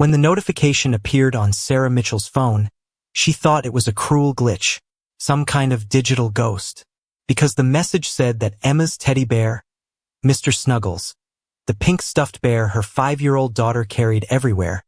When the notification appeared on Sarah Mitchell's phone, she thought it was a cruel glitch, some kind of digital ghost, because the message said that Emma's teddy bear, Mr. Snuggles, the pink stuffed bear her 5-year-old daughter carried everywhere,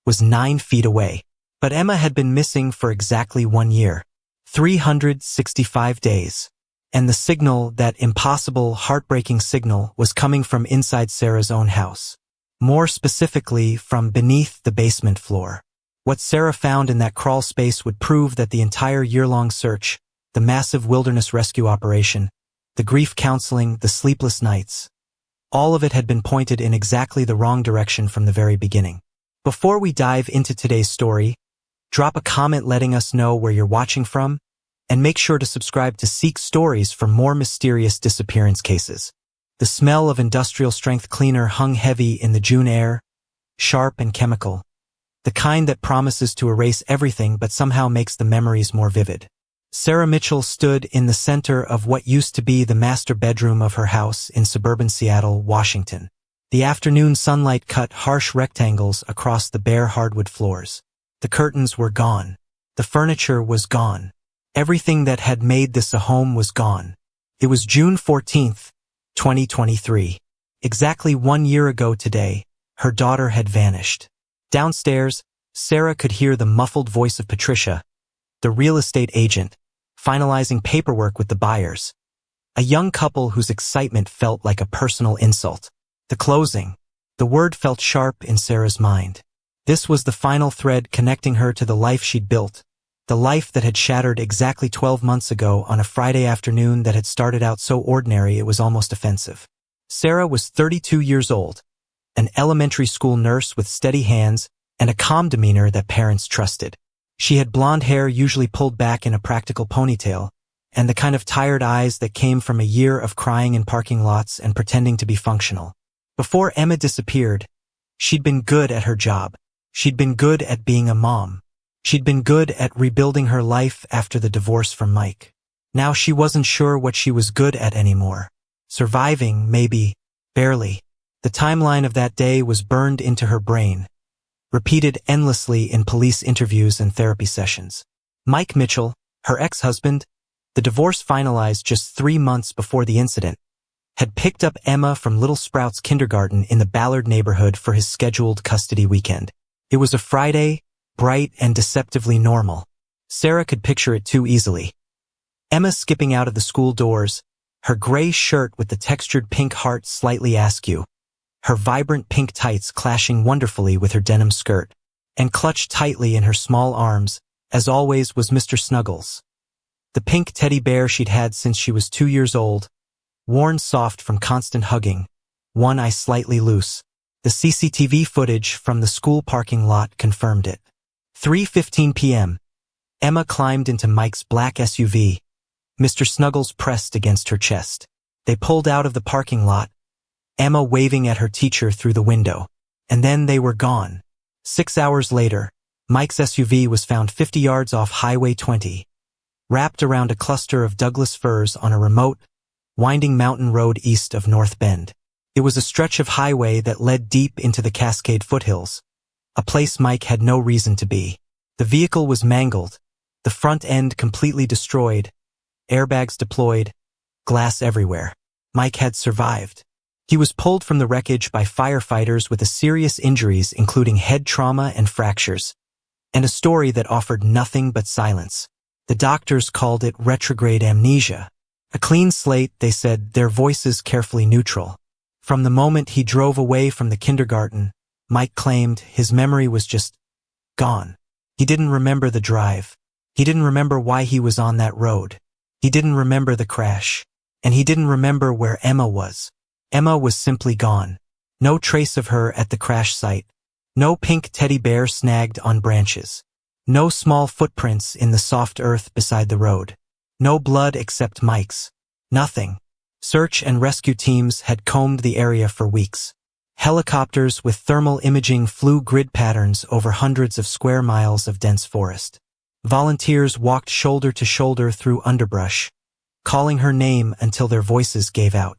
was 9 feet away. But Emma had been missing for exactly 1 year, 365 days. And the signal, that impossible, heartbreaking signal, was coming from inside Sarah's own house. More specifically, from beneath the basement floor. What Sarah found in that crawl space would prove that the entire year-long search, the massive wilderness rescue operation, the grief counseling, the sleepless nights, all of it had been pointed in exactly the wrong direction from the very beginning. Before we dive into today's story, drop a comment letting us know where you're watching from, and make sure to subscribe to Seek Stories for more mysterious disappearance cases. The smell of industrial-strength cleaner hung heavy in the June air, sharp and chemical, the kind that promises to erase everything but somehow makes the memories more vivid. Sarah Mitchell stood in the center of what used to be the master bedroom of her house in suburban Seattle, Washington. The afternoon sunlight cut harsh rectangles across the bare hardwood floors. The curtains were gone. The furniture was gone. Everything that had made this a home was gone. It was June 14th, 2023. Exactly 1 year ago today, her daughter had vanished. Downstairs, Sarah could hear the muffled voice of Patricia, the real estate agent, finalizing paperwork with the buyers. A young couple whose excitement felt like a personal insult. The closing. The word felt sharp in Sarah's mind. This was the final thread connecting her to the life she'd built. The life that had shattered exactly 12 months ago on a Friday afternoon that had started out so ordinary it was almost offensive. Sarah was 32 years old, an elementary school nurse with steady hands and a calm demeanor that parents trusted. She had blonde hair usually pulled back in a practical ponytail, and the kind of tired eyes that came from a year of crying in parking lots and pretending to be functional. Before Emma disappeared, she'd been good at her job. She'd been good at being a mom. She'd been good at rebuilding her life after the divorce from Mike. Now she wasn't sure what she was good at anymore. Surviving, maybe, barely. The timeline of that day was burned into her brain, repeated endlessly in police interviews and therapy sessions. Mike Mitchell, her ex-husband, the divorce finalized just 3 months before the incident, had picked up Emma from Little Sprouts Kindergarten in the Ballard neighborhood for his scheduled custody weekend. It was a Friday, bright and deceptively normal. Sarah could picture it too easily. Emma skipping out of the school doors, her gray shirt with the textured pink heart slightly askew, her vibrant pink tights clashing wonderfully with her denim skirt, and clutched tightly in her small arms, as always, was Mr. Snuggles. The pink teddy bear she'd had since she was 2 years old, worn soft from constant hugging, one eye slightly loose. The CCTV footage from the school parking lot confirmed it. 3:15 p.m. Emma climbed into Mike's black SUV. Mr. Snuggles pressed against her chest. They pulled out of the parking lot, Emma waving at her teacher through the window. And then they were gone. 6 hours later, Mike's SUV was found 50 yards off Highway 20, wrapped around a cluster of Douglas firs on a remote, winding mountain road east of North Bend. It was a stretch of highway that led deep into the Cascade foothills, a place Mike had no reason to be. The vehicle was mangled, the front end completely destroyed, airbags deployed, glass everywhere. Mike had survived. He was pulled from the wreckage by firefighters with serious injuries including head trauma and fractures, and a story that offered nothing but silence. The doctors called it retrograde amnesia. A clean slate, they said, their voices carefully neutral. From the moment he drove away from the kindergarten, Mike claimed his memory was just gone. He didn't remember the drive. He didn't remember why he was on that road. He didn't remember the crash. And he didn't remember where Emma was. Emma was simply gone. No trace of her at the crash site. No pink teddy bear snagged on branches. No small footprints in the soft earth beside the road. No blood except Mike's. Nothing. Search and rescue teams had combed the area for weeks. Helicopters with thermal imaging flew grid patterns over hundreds of square miles of dense forest. Volunteers walked shoulder to shoulder through underbrush, calling her name until their voices gave out.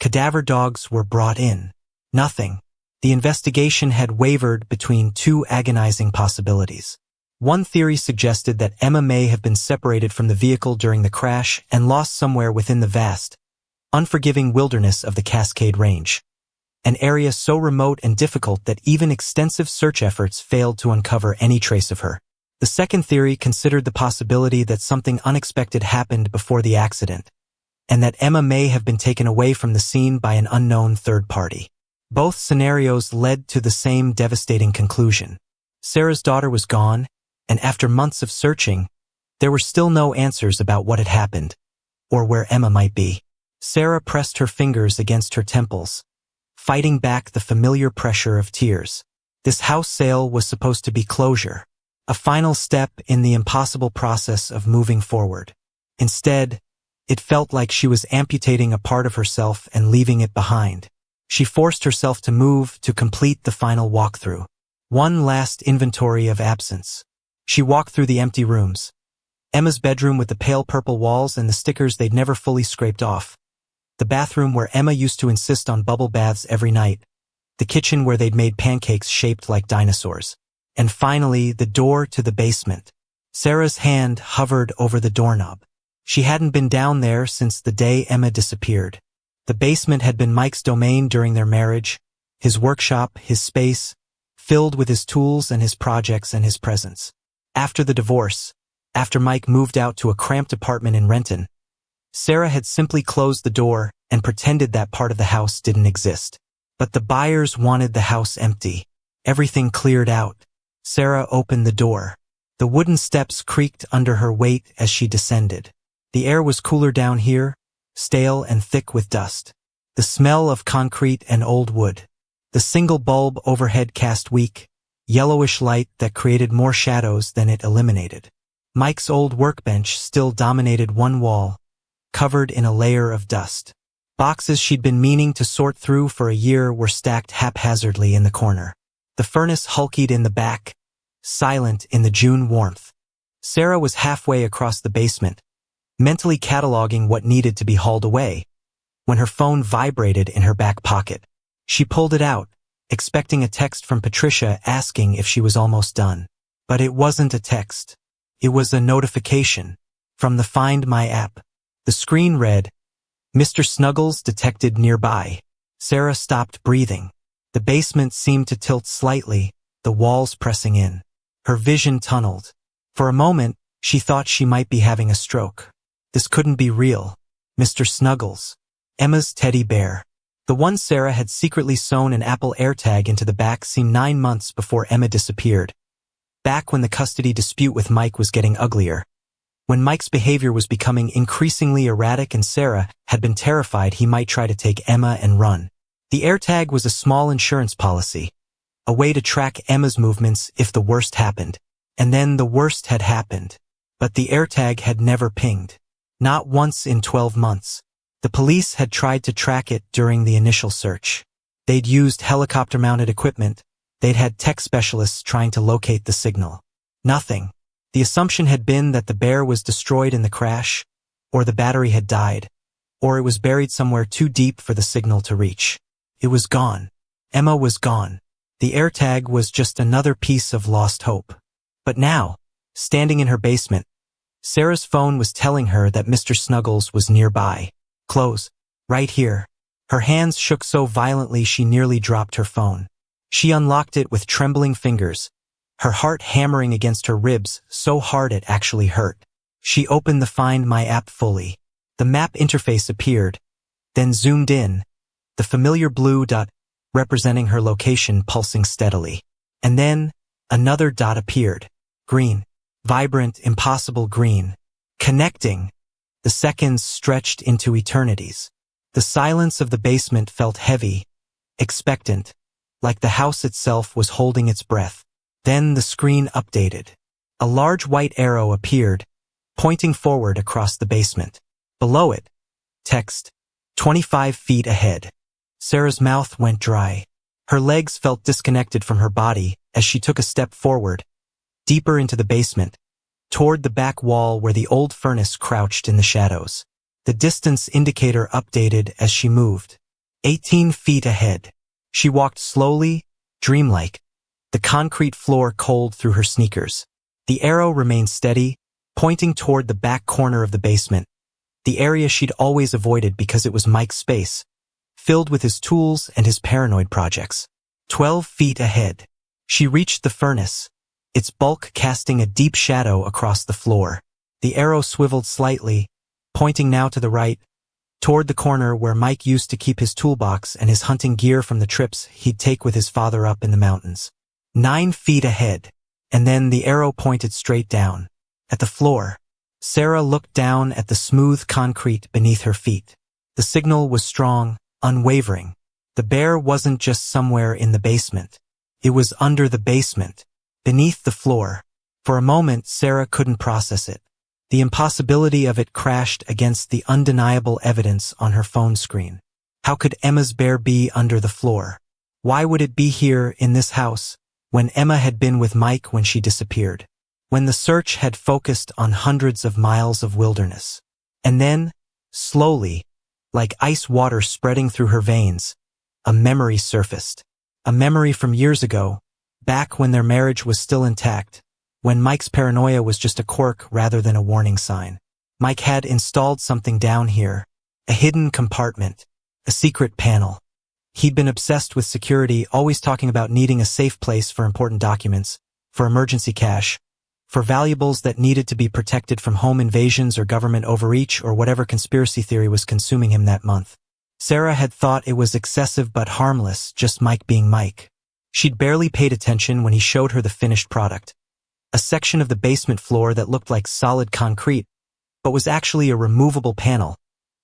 Cadaver dogs were brought in. Nothing. The investigation had wavered between two agonizing possibilities. One theory suggested that Emma may have been separated from the vehicle during the crash and lost somewhere within the vast, unforgiving wilderness of the Cascade Range, an area so remote and difficult that even extensive search efforts failed to uncover any trace of her. The second theory considered the possibility that something unexpected happened before the accident, and that Emma may have been taken away from the scene by an unknown third party. Both scenarios led to the same devastating conclusion. Sarah's daughter was gone, and after months of searching, there were still no answers about what had happened, or where Emma might be. Sarah pressed her fingers against her temples, fighting back the familiar pressure of tears. This house sale was supposed to be closure, a final step in the impossible process of moving forward. Instead, it felt like she was amputating a part of herself and leaving it behind. She forced herself to move to complete the final walkthrough. One last inventory of absence. She walked through the empty rooms. Emma's bedroom with the pale purple walls and the stickers they'd never fully scraped off. The bathroom where Emma used to insist on bubble baths every night. The kitchen where they'd made pancakes shaped like dinosaurs. And finally, the door to the basement. Sarah's hand hovered over the doorknob. She hadn't been down there since the day Emma disappeared. The basement had been Mike's domain during their marriage, his workshop, his space, filled with his tools and his projects and his presence. After the divorce, after Mike moved out to a cramped apartment in Renton, Sarah had simply closed the door and pretended that part of the house didn't exist. But the buyers wanted the house empty, everything cleared out. Sarah opened the door. The wooden steps creaked under her weight as she descended. The air was cooler down here, stale and thick with dust. The smell of concrete and old wood. The single bulb overhead cast weak, yellowish light that created more shadows than it eliminated. Mike's old workbench still dominated one wall, covered in a layer of dust. Boxes she'd been meaning to sort through for a year were stacked haphazardly in the corner. The furnace hulkied in the back, silent in the June warmth. Sarah was halfway across the basement, mentally cataloging what needed to be hauled away, when her phone vibrated in her back pocket. She pulled it out, expecting a text from Patricia asking if she was almost done. But it wasn't a text. It was a notification from the Find My app. The screen read, "Mr. Snuggles detected nearby." Sarah stopped breathing. The basement seemed to tilt slightly, the walls pressing in. Her vision tunneled. For a moment, she thought she might be having a stroke. This couldn't be real. Mr. Snuggles. Emma's teddy bear. The one Sarah had secretly sewn an Apple AirTag into the back seemed 9 months before Emma disappeared. Back when the custody dispute with Mike was getting uglier. When Mike's behavior was becoming increasingly erratic and Sarah had been terrified he might try to take Emma and run. The AirTag was a small insurance policy, a way to track Emma's movements if the worst happened. And then the worst had happened. But the AirTag had never pinged. Not once in 12 months. The police had tried to track it during the initial search. They'd used helicopter-mounted equipment. They'd had tech specialists trying to locate the signal. Nothing. The assumption had been that the bear was destroyed in the crash, or the battery had died, or it was buried somewhere too deep for the signal to reach. It was gone. Emma was gone. The AirTag was just another piece of lost hope. But now, standing in her basement, Sarah's phone was telling her that Mr. Snuggles was nearby. Close. Right here. Her hands shook so violently she nearly dropped her phone. She unlocked it with trembling fingers, her heart hammering against her ribs so hard it actually hurt. She opened the Find My app fully. The map interface appeared, then zoomed in, the familiar blue dot representing her location pulsing steadily. And then, another dot appeared. Green. Vibrant, impossible green. Connecting. The seconds stretched into eternities. The silence of the basement felt heavy, expectant, like the house itself was holding its breath. Then the screen updated. A large white arrow appeared, pointing forward across the basement. Below it, text, 25 feet ahead. Sarah's mouth went dry. Her legs felt disconnected from her body as she took a step forward, deeper into the basement, toward the back wall where the old furnace crouched in the shadows. The distance indicator updated as she moved. 18 feet ahead. She walked slowly, dreamlike, the concrete floor cold through her sneakers. The arrow remained steady, pointing toward the back corner of the basement, the area she'd always avoided because it was Mike's space, filled with his tools and his paranoid projects. 12 feet ahead. She reached the furnace, its bulk casting a deep shadow across the floor. The arrow swiveled slightly, pointing now to the right, toward the corner where Mike used to keep his toolbox and his hunting gear from the trips he'd take with his father up in the mountains. 9 feet ahead, and then the arrow pointed straight down, at the floor. Sarah looked down at the smooth concrete beneath her feet. The signal was strong, unwavering. The bear wasn't just somewhere in the basement. It was under the basement, beneath the floor. For a moment, Sarah couldn't process it. The impossibility of it crashed against the undeniable evidence on her phone screen. How could Emma's bear be under the floor? Why would it be here in this house, when Emma had been with Mike when she disappeared? When the search had focused on hundreds of miles of wilderness. And then, slowly, like ice water spreading through her veins, a memory surfaced. A memory from years ago, back when their marriage was still intact, when Mike's paranoia was just a quirk rather than a warning sign. Mike had installed something down here, a hidden compartment, a secret panel. He'd been obsessed with security, always talking about needing a safe place for important documents, for emergency cash, for valuables that needed to be protected from home invasions or government overreach or whatever conspiracy theory was consuming him that month. Sarah had thought it was excessive but harmless, just Mike being Mike. She'd barely paid attention when he showed her the finished product. A section of the basement floor that looked like solid concrete, but was actually a removable panel,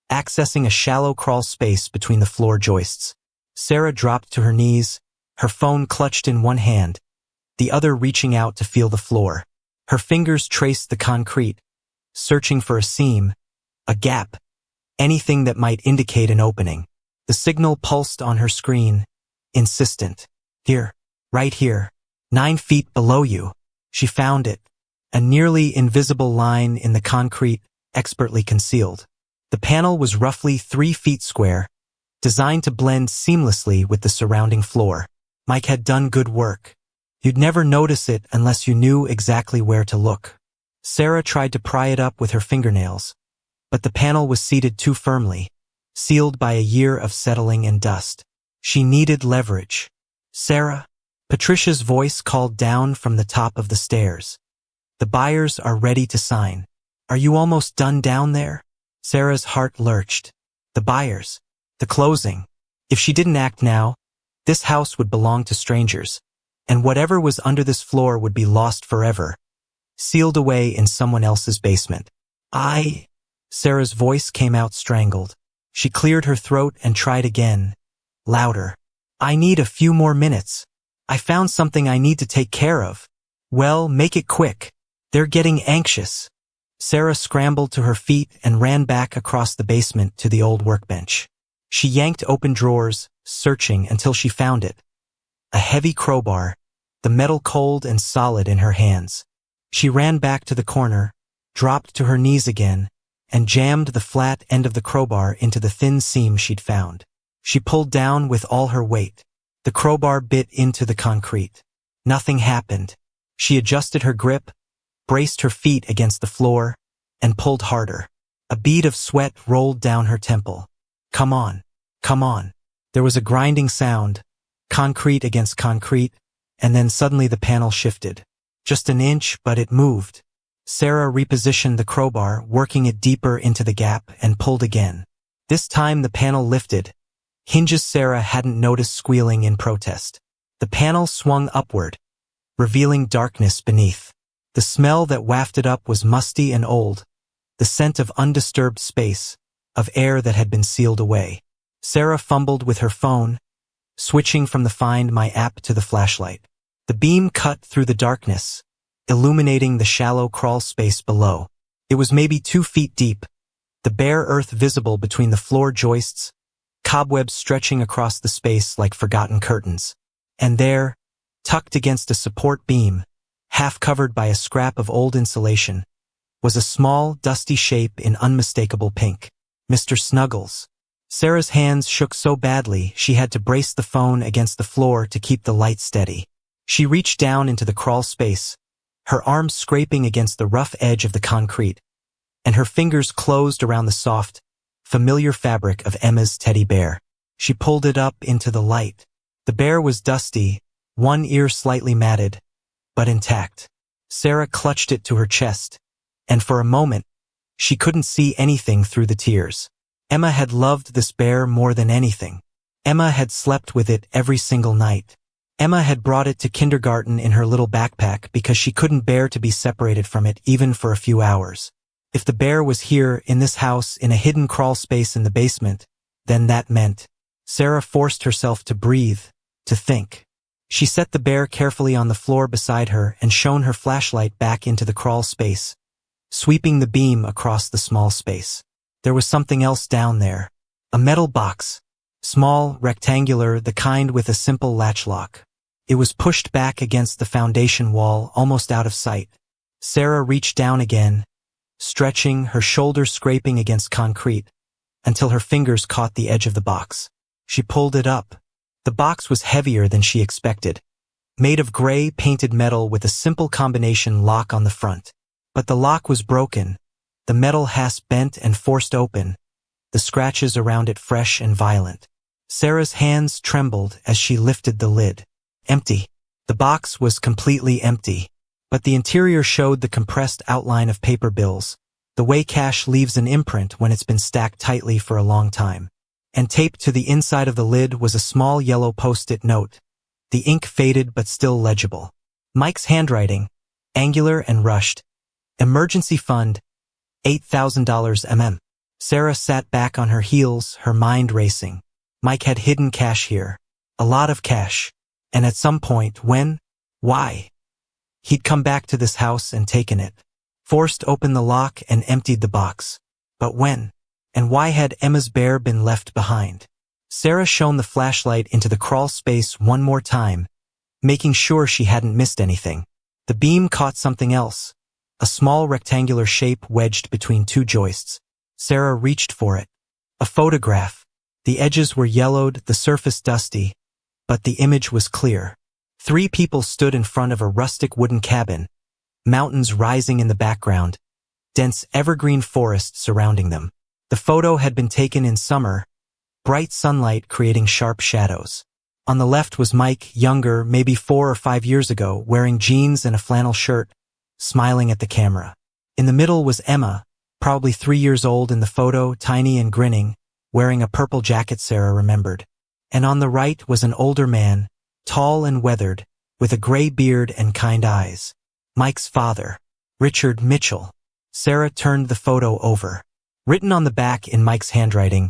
accessing a shallow crawl space between the floor joists. Sarah dropped to her knees, her phone clutched in one hand, the other reaching out to feel the floor. Her fingers traced the concrete, searching for a seam, a gap, anything that might indicate an opening. The signal pulsed on her screen, insistent. Here, right here, 9 feet below you. She found it, a nearly invisible line in the concrete, expertly concealed. The panel was roughly 3 feet square, designed to blend seamlessly with the surrounding floor. Mike had done good work. You'd never notice it unless you knew exactly where to look. Sarah tried to pry it up with her fingernails, but the panel was seated too firmly, sealed by a year of settling and dust. She needed leverage. Sarah? Patricia's voice called down from the top of the stairs. The buyers are ready to sign. Are you almost done down there? Sarah's heart lurched. The buyers. The closing. If she didn't act now, this house would belong to strangers, and whatever was under this floor would be lost forever, sealed away in someone else's basement. Sarah's voice came out strangled. She cleared her throat and tried again, louder. I need a few more minutes. I found something I need to take care of. Well, make it quick. They're getting anxious. Sarah scrambled to her feet and ran back across the basement to the old workbench. She yanked open drawers, searching until she found it. A heavy crowbar, the metal cold and solid in her hands. She ran back to the corner, dropped to her knees again, and jammed the flat end of the crowbar into the thin seam she'd found. She pulled down with all her weight. The crowbar bit into the concrete. Nothing happened. She adjusted her grip, braced her feet against the floor, and pulled harder. A bead of sweat rolled down her temple. Come on, come on. There was a grinding sound, concrete against concrete, and then suddenly the panel shifted. Just an inch, but it moved. Sarah repositioned the crowbar, working it deeper into the gap, and pulled again. This time the panel lifted, hinges Sarah hadn't noticed squealing in protest. The panel swung upward, revealing darkness beneath. The smell that wafted up was musty and old, the scent of undisturbed space, of air that had been sealed away. Sarah fumbled with her phone, switching from the Find My app to the flashlight. The beam cut through the darkness, illuminating the shallow crawl space below. It was maybe 2 feet deep, the bare earth visible between the floor joists, cobwebs stretching across the space like forgotten curtains. And there, tucked against a support beam, half covered by a scrap of old insulation, was a small, dusty shape in unmistakable pink. Mr. Snuggles. Sarah's hands shook so badly she had to brace the phone against the floor to keep the light steady. She reached down into the crawl space, her arms scraping against the rough edge of the concrete, and her fingers closed around the soft, familiar fabric of Emma's teddy bear. She pulled it up into the light. The bear was dusty, one ear slightly matted, but intact. Sarah clutched it to her chest, and for a moment, she couldn't see anything through the tears. Emma had loved this bear more than anything. Emma had slept with it every single night. Emma had brought it to kindergarten in her little backpack because she couldn't bear to be separated from it even for a few hours. If the bear was here in this house in a hidden crawl space in the basement, then that meant. Sarah forced herself to breathe, to think. She set the bear carefully on the floor beside her and shone her flashlight back into the crawl space, sweeping the beam across the small space. There was something else down there. A metal box. Small, rectangular, the kind with a simple latch lock. It was pushed back against the foundation wall, almost out of sight. Sarah reached down again, stretching, her shoulders scraping against concrete, until her fingers caught the edge of the box. She pulled it up. The box was heavier than she expected, made of gray painted metal with a simple combination lock on the front. But the lock was broken, the metal hasp bent and forced open, the scratches around it fresh and violent. Sarah's hands trembled as she lifted the lid. Empty. The box was completely empty, but the interior showed the compressed outline of paper bills, the way cash leaves an imprint when it's been stacked tightly for a long time. And taped to the inside of the lid was a small yellow post-it note, the ink faded but still legible. Mike's handwriting, angular and rushed. Emergency fund, $8,000 mm. Sarah sat back on her heels, her mind racing. Mike had hidden cash here. A lot of cash. And at some point, when? Why? He'd come back to this house and taken it. Forced open the lock and emptied the box. But when? And why had Emma's bear been left behind? Sarah shone the flashlight into the crawl space one more time, making sure she hadn't missed anything. The beam caught something else. A small rectangular shape wedged between two joists. Sarah reached for it. A photograph. The edges were yellowed, the surface dusty, but the image was clear. 3 people stood in front of a rustic wooden cabin, mountains rising in the background, dense evergreen forest surrounding them. The photo had been taken in summer, bright sunlight creating sharp shadows. On the left was Mike, younger, maybe 4 or 5 years ago, wearing jeans and a flannel shirt, smiling at the camera. In the middle was Emma, probably 3 years old in the photo, tiny and grinning, wearing a purple jacket Sarah remembered. And on the right was an older man, tall and weathered, with a gray beard and kind eyes. Mike's father, Richard Mitchell. Sarah turned the photo over. Written on the back in Mike's handwriting,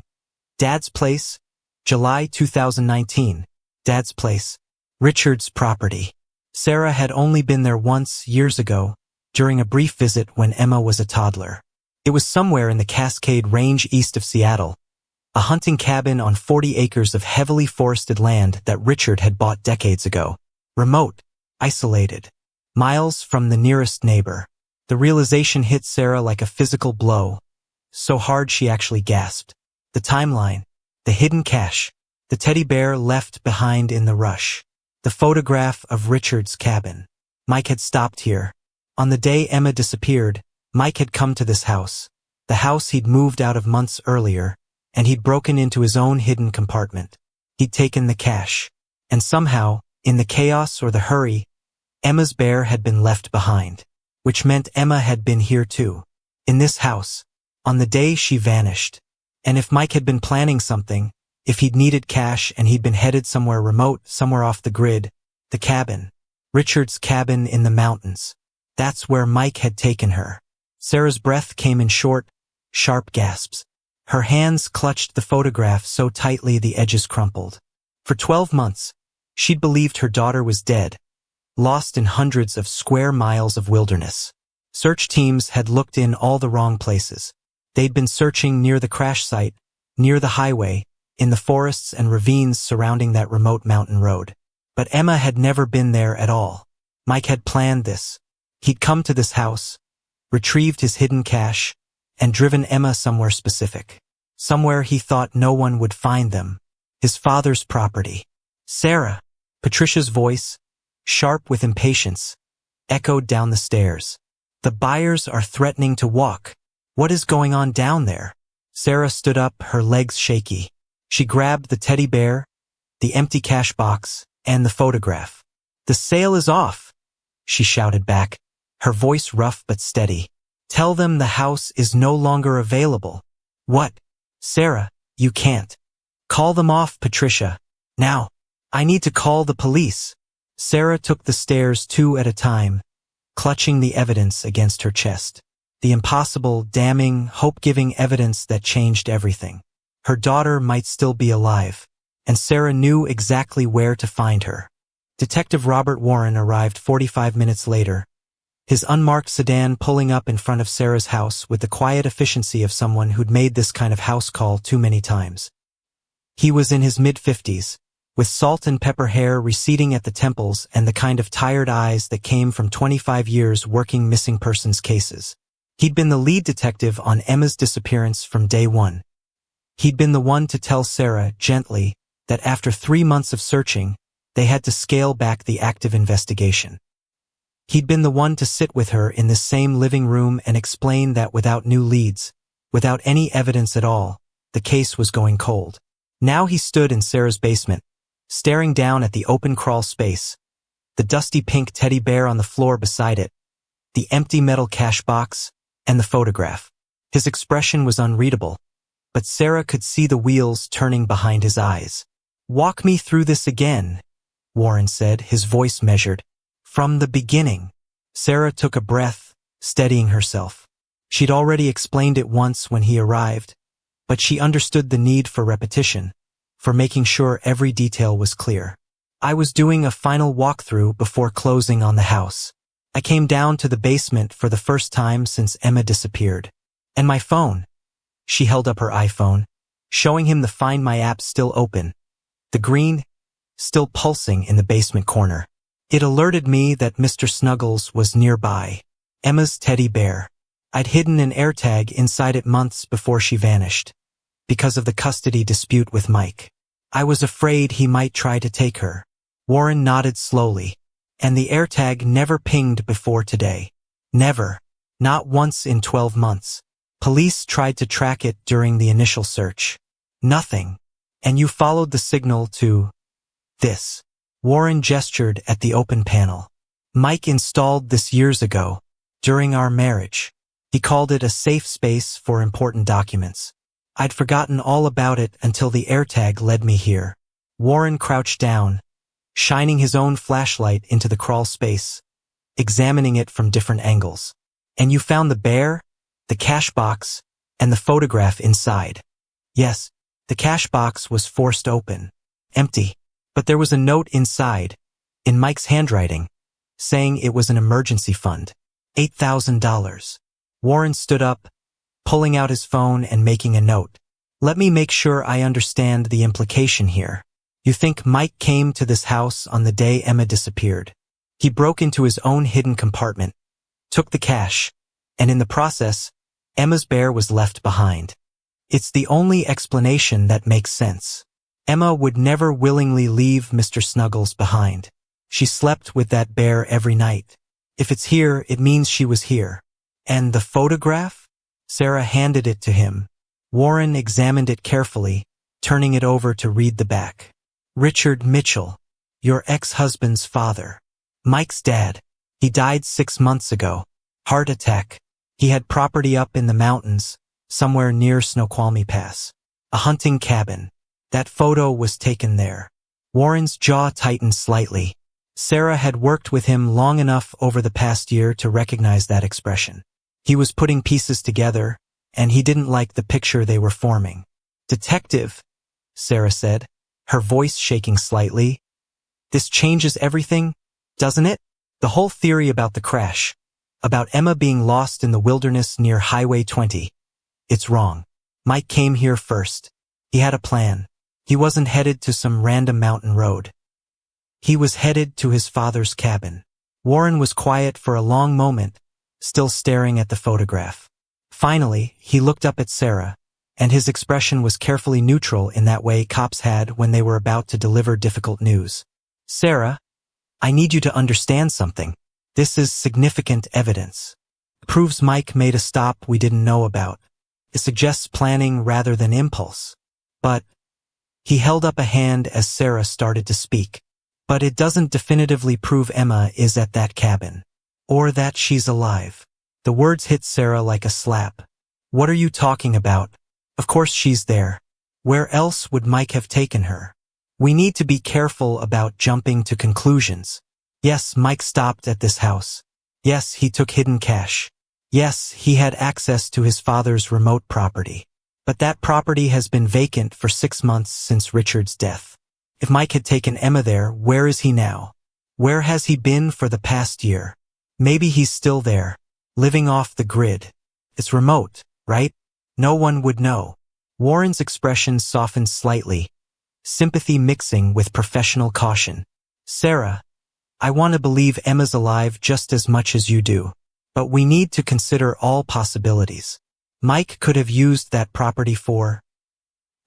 Dad's Place, July 2019. Dad's Place, Richard's property. Sarah had only been there once, years ago, during a brief visit when Emma was a toddler. It was somewhere in the Cascade Range east of Seattle, a hunting cabin on 40 acres of heavily forested land that Richard had bought decades ago. Remote, isolated, miles from the nearest neighbor. The realization hit Sarah like a physical blow, so hard she actually gasped. The timeline, the hidden cache, the teddy bear left behind in the rush, the photograph of Richard's cabin. Mike had stopped here. On the day Emma disappeared, Mike had come to this house, the house he'd moved out of months earlier, and he'd broken into his own hidden compartment. He'd taken the cash. And somehow, in the chaos or the hurry, Emma's bear had been left behind, which meant Emma had been here too, in this house, on the day she vanished. And if Mike had been planning something, if he'd needed cash and he'd been headed somewhere remote, somewhere off the grid, the cabin, Richard's cabin in the mountains, that's where Mike had taken her. Sarah's breath came in short, sharp gasps. Her hands clutched the photograph so tightly the edges crumpled. For 12 months, she'd believed her daughter was dead, lost in hundreds of square miles of wilderness. Search teams had looked in all the wrong places. They'd been searching near the crash site, near the highway, in the forests and ravines surrounding that remote mountain road. But Emma had never been there at all. Mike had planned this. He'd come to this house, retrieved his hidden cache, and driven Emma somewhere specific. somewhere he thought no one would find them. His father's property. Sarah. Patricia's voice, sharp with impatience, echoed down the stairs. The buyers are threatening to walk. What is going on down there? Sarah stood up, her legs shaky. She grabbed the teddy bear, the empty cash box, and the photograph. The sale is off, she shouted back, her voice rough but steady. Tell them the house is no longer available. What? Sarah, you can't. Call them off, Patricia. Now. I need to call the police. Sarah took the stairs 2 at a time, clutching the evidence against her chest. The impossible, damning, hope-giving evidence that changed everything. Her daughter might still be alive, and Sarah knew exactly where to find her. Detective Robert Warren arrived 45 minutes later, his unmarked sedan pulling up in front of Sarah's house with the quiet efficiency of someone who'd made this kind of house call too many times. He was in his mid-50s, with salt and pepper hair receding at the temples and the kind of tired eyes that came from 25 years working missing persons cases. He'd been the lead detective on Emma's disappearance from day one. He'd been the one to tell Sarah, gently, that after 3 months of searching, they had to scale back the active investigation. He'd been the one to sit with her in this same living room and explain that without new leads, without any evidence at all, the case was going cold. Now he stood in Sarah's basement, staring down at the open crawl space, the dusty pink teddy bear on the floor beside it, the empty metal cash box, and the photograph. His expression was unreadable, but Sarah could see the wheels turning behind his eyes. Walk me through this again, Warren said, his voice measured. From the beginning. Sarah took a breath, steadying herself. She'd already explained it once when he arrived, but she understood the need for repetition, for making sure every detail was clear. I was doing a final walkthrough before closing on the house. I came down to the basement for the first time since Emma disappeared. And my phone. She held up her iPhone, showing him the Find My app still open, the green, still pulsing in the basement corner. It alerted me that Mr. Snuggles was nearby. Emma's teddy bear. I'd hidden an AirTag inside it months before she vanished, because of the custody dispute with Mike. I was afraid he might try to take her. Warren nodded slowly. And the AirTag never pinged before today. Never. Not once in 12 months. Police tried to track it during the initial search. Nothing. And you followed the signal to this. Warren gestured at the open panel. Mike installed this years ago, during our marriage. He called it a safe space for important documents. I'd forgotten all about it until the AirTag led me here. Warren crouched down, shining his own flashlight into the crawl space, examining it from different angles. And you found the bear, the cash box, and the photograph inside. Yes, the cash box was forced open, empty, but there was a note inside, in Mike's handwriting, saying it was an emergency fund. $8,000. Warren stood up, pulling out his phone and making a note. Let me make sure I understand the implication here. You think Mike came to this house on the day Emma disappeared. He broke into his own hidden compartment, took the cash, and in the process, Emma's bear was left behind. It's the only explanation that makes sense. Emma would never willingly leave Mr. Snuggles behind. She slept with that bear every night. If it's here, it means she was here. And the photograph? Sarah handed it to him. Warren examined it carefully, turning it over to read the back. Richard Mitchell, your ex-husband's father. Mike's dad. He died 6 months ago. Heart attack. He had property up in the mountains, somewhere near Snoqualmie Pass. A hunting cabin. That photo was taken there. Warren's jaw tightened slightly. Sarah had worked with him long enough over the past year to recognize that expression. He was putting pieces together, and he didn't like the picture they were forming. Detective, Sarah said, her voice shaking slightly. This changes everything, doesn't it? The whole theory about the crash, about Emma being lost in the wilderness near Highway 20. It's wrong. Mike came here first. He had a plan. He wasn't headed to some random mountain road. He was headed to his father's cabin. Warren was quiet for a long moment, still staring at the photograph. Finally, he looked up at Sarah, and his expression was carefully neutral in that way cops had when they were about to deliver difficult news. Sarah, I need you to understand something. This is significant evidence. It proves Mike made a stop we didn't know about. It suggests planning rather than impulse. But he held up a hand as Sarah started to speak. But it doesn't definitively prove Emma is at that cabin. Or that she's alive. The words hit Sarah like a slap. What are you talking about? Of course she's there. Where else would Mike have taken her? We need to be careful about jumping to conclusions. Yes, Mike stopped at this house. Yes, he took hidden cash. Yes, he had access to his father's remote property. But that property has been vacant for 6 months since Richard's death. If Mike had taken Emma there, where is he now? Where has he been for the past year? Maybe he's still there, living off the grid. It's remote, right? No one would know. Warren's expression softened slightly, sympathy mixing with professional caution. Sarah, I want to believe Emma's alive just as much as you do. But we need to consider all possibilities. Mike could have used that property for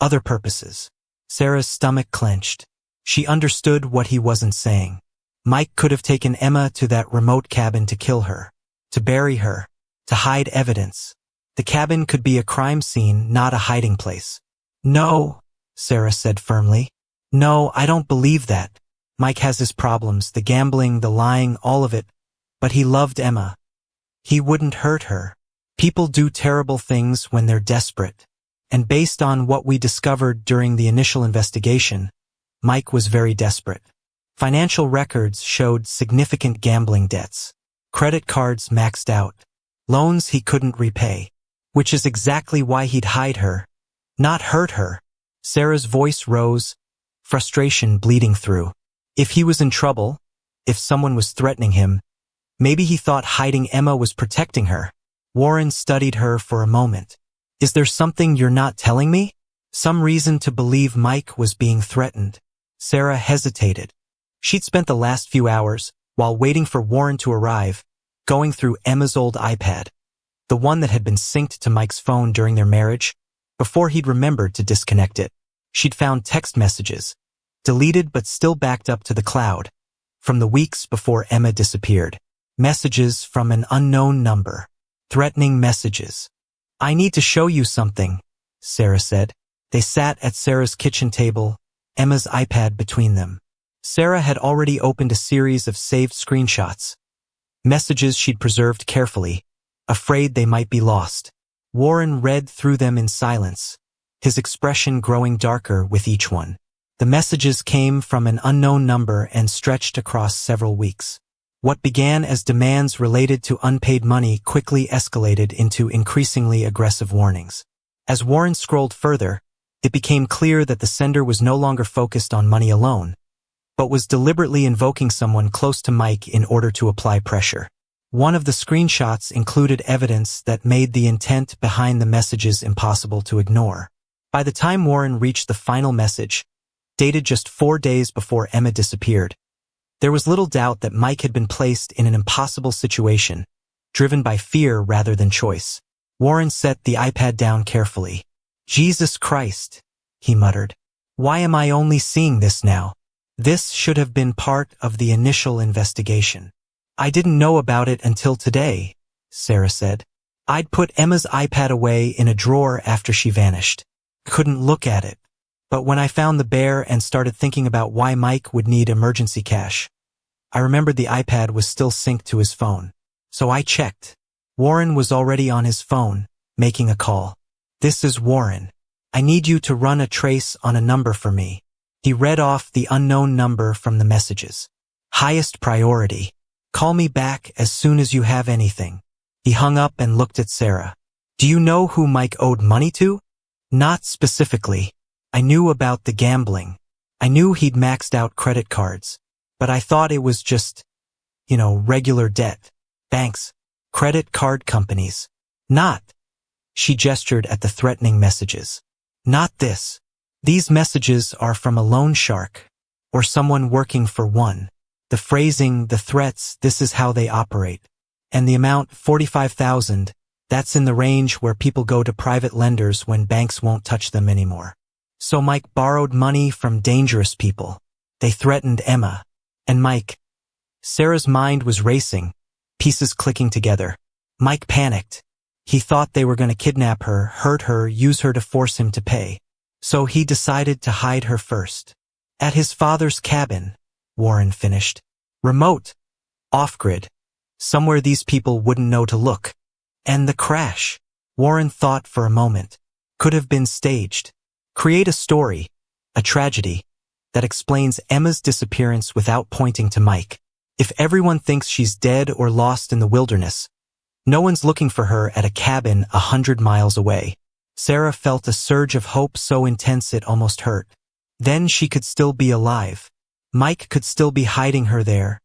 other purposes. Sarah's stomach clenched. She understood what he wasn't saying. Mike could have taken Emma to that remote cabin to kill her, to bury her, to hide evidence. The cabin could be a crime scene, not a hiding place. No, Sarah said firmly. No, I don't believe that. Mike has his problems, the gambling, the lying, all of it. But he loved Emma. He wouldn't hurt her. People do terrible things when they're desperate. And based on what we discovered during the initial investigation, Mike was very desperate. Financial records showed significant gambling debts. Credit cards maxed out. Loans he couldn't repay. Which is exactly why he'd hide her, not hurt her. Sarah's voice rose, frustration bleeding through. If he was in trouble, if someone was threatening him, maybe he thought hiding Emma was protecting her. Warren studied her for a moment. Is there something you're not telling me? Some reason to believe Mike was being threatened. Sarah hesitated. She'd spent the last few hours, while waiting for Warren to arrive, going through Emma's old iPad. The one that had been synced to Mike's phone during their marriage, before he'd remembered to disconnect it. She'd found text messages, deleted but still backed up to the cloud, from the weeks before Emma disappeared. Messages from an unknown number. Threatening messages. I need to show you something, Sarah said. They sat at Sarah's kitchen table, Emma's iPad between them. Sarah had already opened a series of saved screenshots. Messages she'd preserved carefully, afraid they might be lost. Warren read through them in silence, his expression growing darker with each one. The messages came from an unknown number and stretched across several weeks. What began as demands related to unpaid money quickly escalated into increasingly aggressive warnings. As Warren scrolled further, it became clear that the sender was no longer focused on money alone, but was deliberately invoking someone close to Mike in order to apply pressure. One of the screenshots included evidence that made the intent behind the messages impossible to ignore. By the time Warren reached the final message, dated just 4 days before Emma disappeared, there was little doubt that Mike had been placed in an impossible situation, driven by fear rather than choice. Warren set the iPad down carefully. Jesus Christ, he muttered. Why am I only seeing this now? This should have been part of the initial investigation. I didn't know about it until today, Sarah said. I'd put Emma's iPad away in a drawer after she vanished. Couldn't look at it. But when I found the bear and started thinking about why Mike would need emergency cash, I remembered the iPad was still synced to his phone. So I checked. Warren was already on his phone, making a call. This is Warren. I need you to run a trace on a number for me. He read off the unknown number from the messages. Highest priority. Call me back as soon as you have anything. He hung up and looked at Sarah. Do you know who Mike owed money to? Not specifically. I knew about the gambling. I knew he'd maxed out credit cards. But I thought it was just, regular debt. Banks. Credit card companies. Not. She gestured at the threatening messages. Not this. These messages are from a loan shark. Or someone working for one. The phrasing, the threats, this is how they operate. And the amount, $45,000, That's in the range where people go to private lenders when banks won't touch them anymore. So Mike borrowed money from dangerous people. They threatened Emma. And Mike. Sarah's mind was racing, pieces clicking together. Mike panicked. He thought they were going to kidnap her, hurt her, use her to force him to pay. So he decided to hide her first. At his father's cabin, Warren finished. Remote. Off-grid. Somewhere these people wouldn't know to look. And the crash, Warren thought for a moment, could have been staged. Create a story, a tragedy, that explains Emma's disappearance without pointing to Mike. If everyone thinks she's dead or lost in the wilderness, no one's looking for her at a cabin 100 miles away. Sarah felt a surge of hope so intense it almost hurt. Then she could still be alive. Mike could still be hiding her there,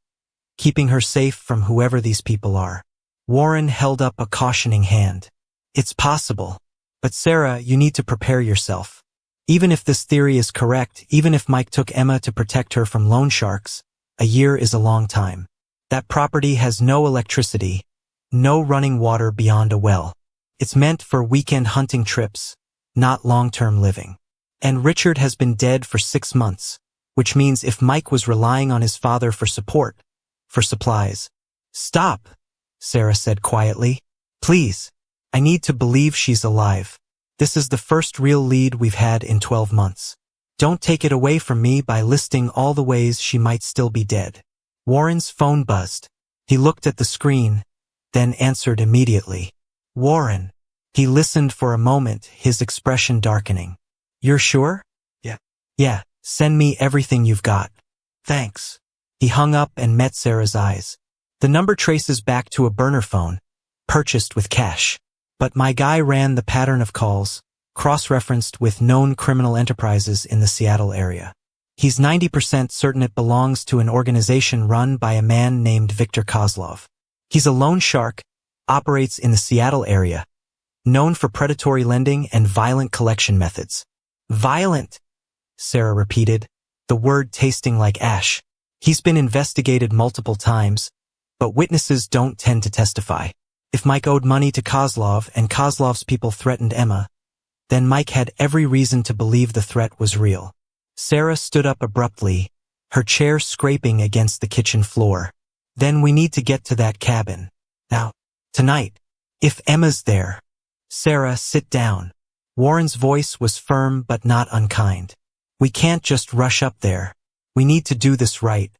keeping her safe from whoever these people are. Warren held up a cautioning hand. It's possible. But Sarah, you need to prepare yourself. Even if this theory is correct, even if Mike took Emma to protect her from loan sharks, a year is a long time. That property has no electricity, no running water beyond a well. It's meant for weekend hunting trips, not long-term living. And Richard has been dead for 6 months, which means if Mike was relying on his father for support, for supplies. Stop, Sarah said quietly. Please, I need to believe she's alive. This is the first real lead we've had in 12 months. Don't take it away from me by listing all the ways she might still be dead. Warren's phone buzzed. He looked at the screen, then answered immediately. Warren. He listened for a moment, his expression darkening. You're sure? Yeah, send me everything you've got. Thanks. He hung up and met Sarah's eyes. The number traces back to a burner phone, purchased with cash. But my guy ran the pattern of calls, cross-referenced with known criminal enterprises in the Seattle area. He's 90% certain it belongs to an organization run by a man named Viktor Kozlov. He's a loan shark, operates in the Seattle area, known for predatory lending and violent collection methods. Violent, Sarah repeated, the word tasting like ash. He's been investigated multiple times, but witnesses don't tend to testify. If Mike owed money to Kozlov and Kozlov's people threatened Emma, then Mike had every reason to believe the threat was real. Sarah stood up abruptly, her chair scraping against the kitchen floor. Then we need to get to that cabin. Now, tonight. If Emma's there. Sarah, sit down. Warren's voice was firm but not unkind. We can't just rush up there. We need to do this right.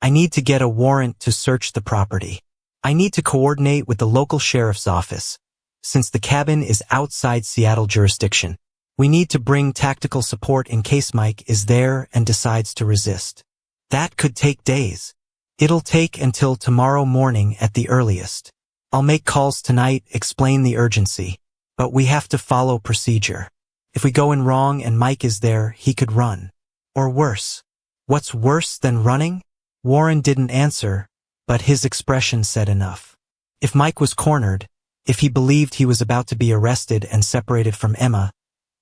I need to get a warrant to search the property. I need to coordinate with the local sheriff's office. Since the cabin is outside Seattle jurisdiction, we need to bring tactical support in case Mike is there and decides to resist. That could take days. It'll take until tomorrow morning at the earliest. I'll make calls tonight, explain the urgency, but we have to follow procedure. If we go in wrong and Mike is there, he could run. Or worse. What's worse than running? Warren didn't answer, but his expression said enough. If Mike was cornered, if he believed he was about to be arrested and separated from Emma,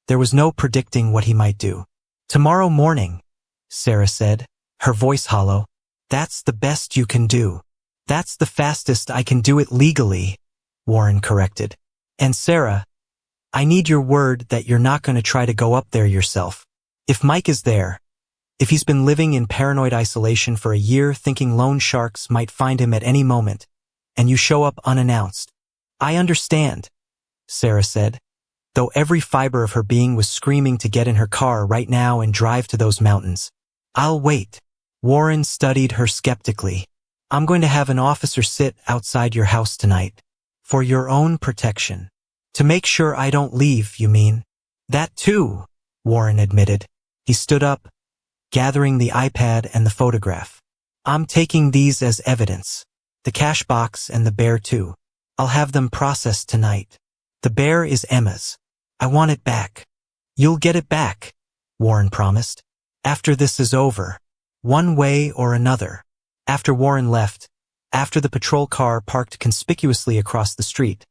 there was no predicting what he might do. Tomorrow morning, Sarah said, her voice hollow. That's the best you can do. That's the fastest I can do it legally, Warren corrected. And Sarah, I need your word that you're not going to try to go up there yourself. If Mike is there, if he's been living in paranoid isolation for a year thinking loan sharks might find him at any moment, and you show up unannounced. I understand, Sarah said, though every fiber of her being was screaming to get in her car right now and drive to those mountains. I'll wait. Warren studied her skeptically. I'm going to have an officer sit outside your house tonight. For your own protection. To make sure I don't leave, you mean? That too, Warren admitted. He stood up, gathering the iPad and the photograph. I'm taking these as evidence. The cash box and the bear too. I'll have them processed tonight. The bear is Emma's. I want it back. You'll get it back, Warren promised. After this is over. One way or another. After Warren left, after the patrol car parked conspicuously across the street,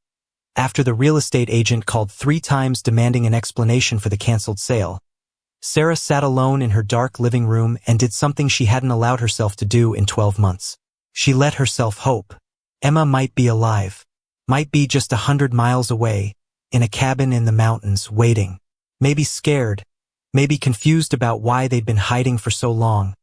after the real estate agent called 3 times demanding an explanation for the canceled sale, Sarah sat alone in her dark living room and did something she hadn't allowed herself to do in 12 months. She let herself hope. Emma might be alive. Might be just 100 miles away, in a cabin in the mountains, waiting. Maybe scared, maybe confused about why they'd been hiding for so long.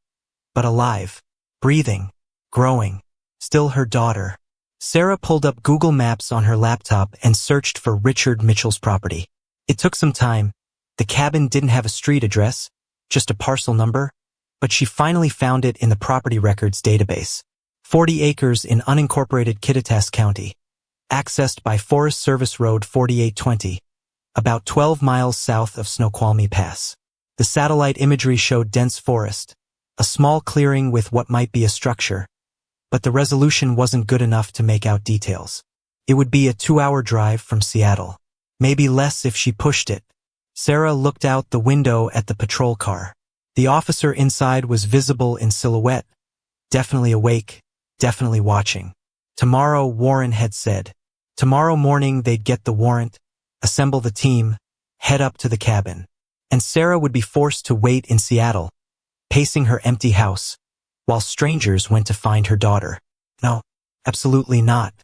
But alive, breathing, growing, still her daughter. Sarah pulled up Google Maps on her laptop and searched for Richard Mitchell's property. It took some time. The cabin didn't have a street address, just a parcel number, but she finally found it in the property records database. 40 acres in unincorporated Kittitas County, accessed by Forest Service Road 4820, about 12 miles south of Snoqualmie Pass. The satellite imagery showed dense forest, a small clearing with what might be a structure, but the resolution wasn't good enough to make out details. It would be a 2-hour drive from Seattle, maybe less if she pushed it. Sarah looked out the window at the patrol car. The officer inside was visible in silhouette, definitely awake, definitely watching. Tomorrow, Warren had said. Tomorrow morning they'd get the warrant, assemble the team, head up to the cabin. And Sarah would be forced to wait in Seattle, pacing her empty house, while strangers went to find her daughter. No, absolutely not.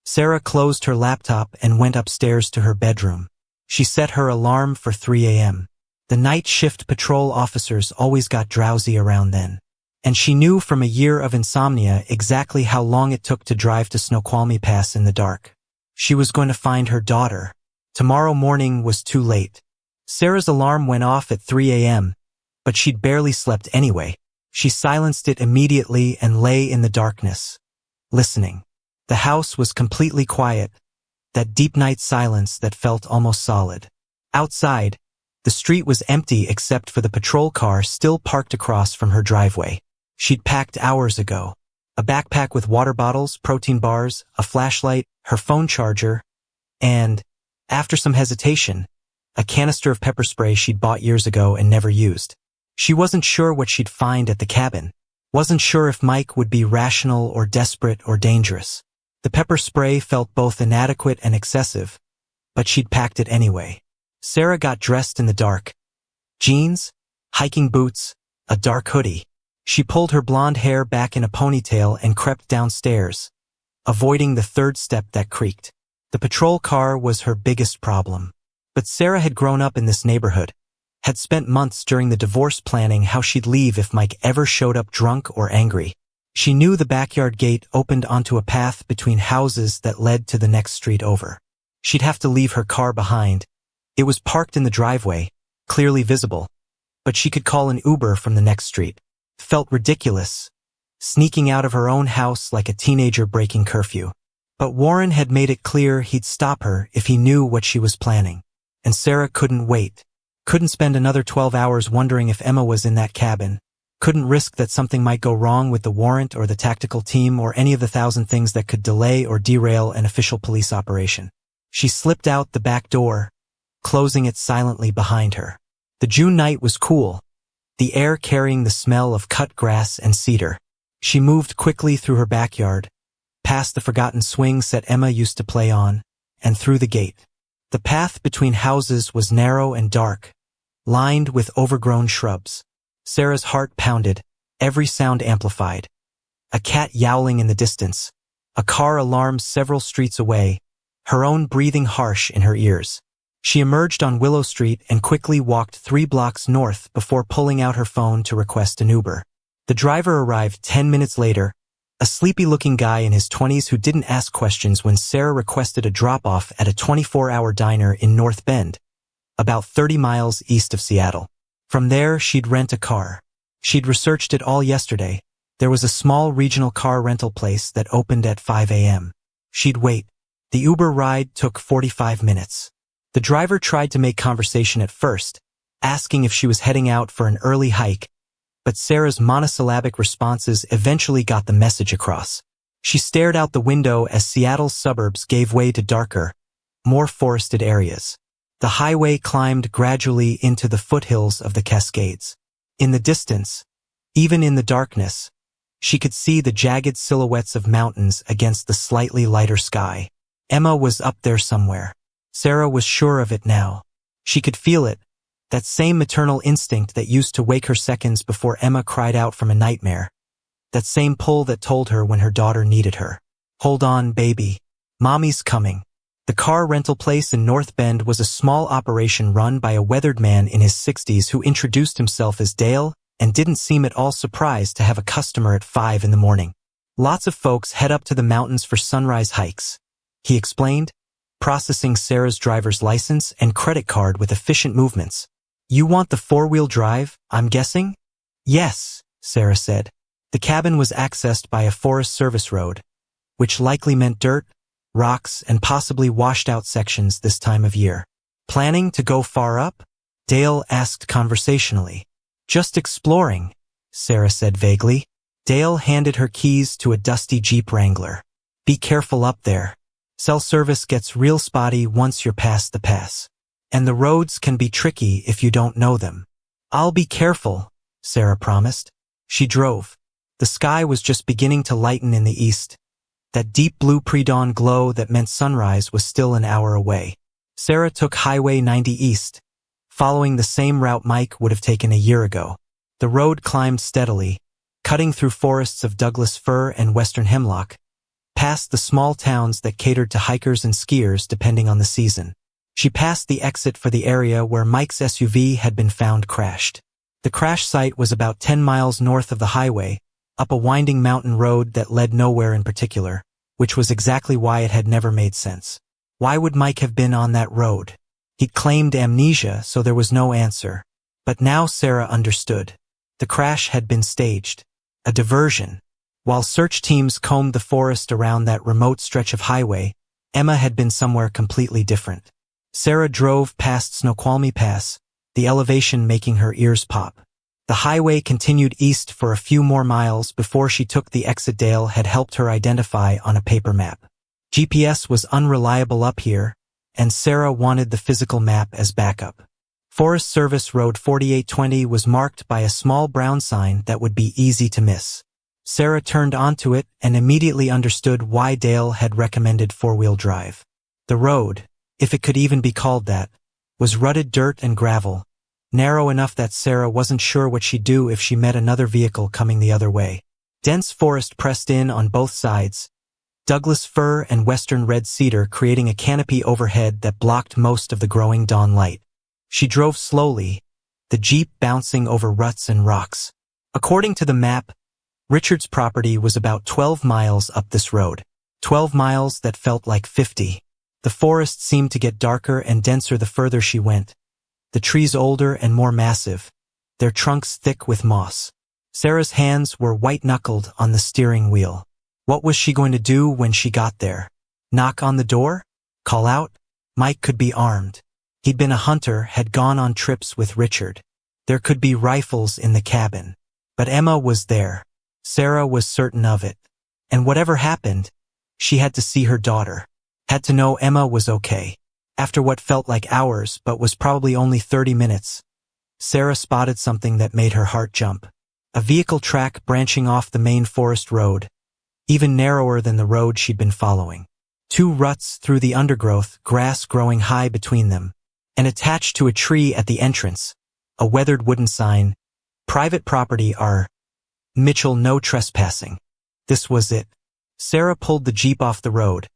Sarah closed her laptop and went upstairs to her bedroom. She set her alarm for 3 a.m. The night shift patrol officers always got drowsy around then. And she knew from a year of insomnia exactly how long it took to drive to Snoqualmie Pass in the dark. She was going to find her daughter. Tomorrow morning was too late. Sarah's alarm went off at 3 a.m., but she'd barely slept anyway. She silenced it immediately and lay in the darkness, listening. The house was completely quiet, that deep night silence that felt almost solid. Outside, the street was empty except for the patrol car still parked across from her driveway. She'd packed hours ago. A backpack with water bottles, protein bars, a flashlight, her phone charger, and, after some hesitation, a canister of pepper spray she'd bought years ago and never used. She wasn't sure what she'd find at the cabin. Wasn't sure if Mike would be rational or desperate or dangerous. The pepper spray felt both inadequate and excessive, but she'd packed it anyway. Sarah got dressed in the dark. Jeans, hiking boots, a dark hoodie. She pulled her blonde hair back in a ponytail and crept downstairs, avoiding the third step that creaked. The patrol car was her biggest problem. But Sarah had grown up in this neighborhood, had spent months during the divorce planning how she'd leave if Mike ever showed up drunk or angry. She knew the backyard gate opened onto a path between houses that led to the next street over. She'd have to leave her car behind. It was parked in the driveway, clearly visible, but she could call an Uber from the next street. Felt ridiculous, sneaking out of her own house like a teenager breaking curfew. But Warren had made it clear he'd stop her if he knew what she was planning. And Sarah couldn't wait. Couldn't spend another 12 hours wondering if Emma was in that cabin. Couldn't risk that something might go wrong with the warrant or the tactical team or any of the 1,000 things that could delay or derail an official police operation. She slipped out the back door, closing it silently behind her. The June night was cool, the air carrying the smell of cut grass and cedar. She moved quickly through her backyard, past the forgotten swing set Emma used to play on, and through the gate. The path between houses was narrow and dark, lined with overgrown shrubs. Sarah's heart pounded, every sound amplified. A cat yowling in the distance, a car alarm several streets away, her own breathing harsh in her ears. She emerged on Willow Street and quickly walked 3 blocks north before pulling out her phone to request an Uber. The driver arrived 10 minutes later, a sleepy-looking guy in his 20s who didn't ask questions when Sarah requested a drop-off at a 24-hour diner in North Bend, about 30 miles east of Seattle. From there, she'd rent a car. She'd researched it all yesterday. There was a small regional car rental place that opened at 5 a.m. She'd wait. The Uber ride took 45 minutes. The driver tried to make conversation at first, asking if she was heading out for an early hike, but Sarah's monosyllabic responses eventually got the message across. She stared out the window as Seattle's suburbs gave way to darker, more forested areas. The highway climbed gradually into the foothills of the Cascades. In the distance, even in the darkness, she could see the jagged silhouettes of mountains against the slightly lighter sky. Emma was up there somewhere. Sarah was sure of it now. She could feel it. That same maternal instinct that used to wake her seconds before Emma cried out from a nightmare. That same pull that told her when her daughter needed her. Hold on, baby. Mommy's coming. The car rental place in North Bend was a small operation run by a weathered man in his 60s who introduced himself as Dale and didn't seem at all surprised to have a customer at 5 in the morning. Lots of folks head up to the mountains for sunrise hikes, he explained, processing Sarah's driver's license and credit card with efficient movements. You want the 4-wheel drive, I'm guessing? Yes, Sarah said. The cabin was accessed by a Forest Service road, which likely meant dirt, rocks, and possibly washed-out sections this time of year. Planning to go far up? Dale asked conversationally. Just exploring, Sarah said vaguely. Dale handed her keys to a dusty Jeep Wrangler. Be careful up there. Cell service gets real spotty once you're past the pass. And the roads can be tricky if you don't know them. I'll be careful, Sarah promised. She drove. The sky was just beginning to lighten in the east. That deep blue pre-dawn glow that meant sunrise was still an hour away. Sarah took Highway 90 east, following the same route Mike would have taken a year ago. The road climbed steadily, cutting through forests of Douglas fir and western hemlock, past the small towns that catered to hikers and skiers depending on the season. She passed the exit for the area where Mike's SUV had been found crashed. The crash site was about 10 miles north of the highway, up a winding mountain road that led nowhere in particular, which was exactly why it had never made sense. Why would Mike have been on that road? He'd claimed amnesia, so there was no answer. But now Sarah understood. The crash had been staged. A diversion. While search teams combed the forest around that remote stretch of highway, Emma had been somewhere completely different. Sarah drove past Snoqualmie Pass, the elevation making her ears pop. The highway continued east for a few more miles before she took the exit Dale had helped her identify on a paper map. GPS was unreliable up here, and Sarah wanted the physical map as backup. Forest Service Road 4820 was marked by a small brown sign that would be easy to miss. Sarah turned onto it and immediately understood why Dale had recommended 4-wheel drive. The road, if it could even be called that, was rutted dirt and gravel, narrow enough that Sarah wasn't sure what she'd do if she met another vehicle coming the other way. Dense forest pressed in on both sides, Douglas fir and western red cedar creating a canopy overhead that blocked most of the growing dawn light. She drove slowly, the Jeep bouncing over ruts and rocks. According to the map, Richard's property was about 12 miles up this road. 12 miles that felt like 50. The forest seemed to get darker and denser the further she went. The trees older and more massive, their trunks thick with moss. Sarah's hands were white-knuckled on the steering wheel. What was she going to do when she got there? Knock on the door? Call out? Mike could be armed. He'd been a hunter, had gone on trips with Richard. There could be rifles in the cabin. But Emma was there. Sarah was certain of it. And whatever happened, she had to see her daughter. Had to know Emma was okay. After what felt like hours but was probably only 30 minutes, Sarah spotted something that made her heart jump. A vehicle track branching off the main forest road, even narrower than the road she'd been following. 2 ruts through the undergrowth, grass growing high between them, and attached to a tree at the entrance, a weathered wooden sign, "Private property R. Mitchell, no trespassing." This was it. Sarah pulled the Jeep off the road,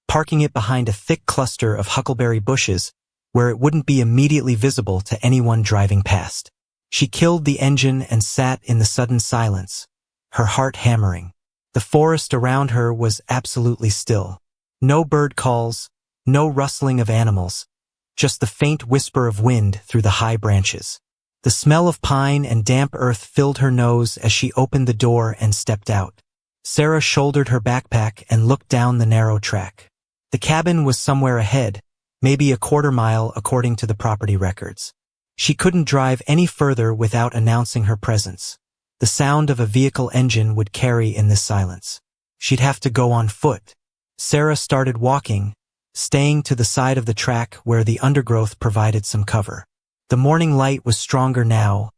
parking it behind a thick cluster of huckleberry bushes where it wouldn't be immediately visible to anyone driving past. She killed the engine and sat in the sudden silence, her heart hammering. The forest around her was absolutely still. No bird calls, no rustling of animals, just the faint whisper of wind through the high branches. The smell of pine and damp earth filled her nose as she opened the door and stepped out. Sarah shouldered her backpack and looked down the narrow track. The cabin was somewhere ahead, maybe a quarter mile according to the property records. She couldn't drive any further without announcing her presence. The sound of a vehicle engine would carry in this silence. She'd have to go on foot. Sarah started walking, staying to the side of the track where the undergrowth provided some cover. The morning light was stronger now,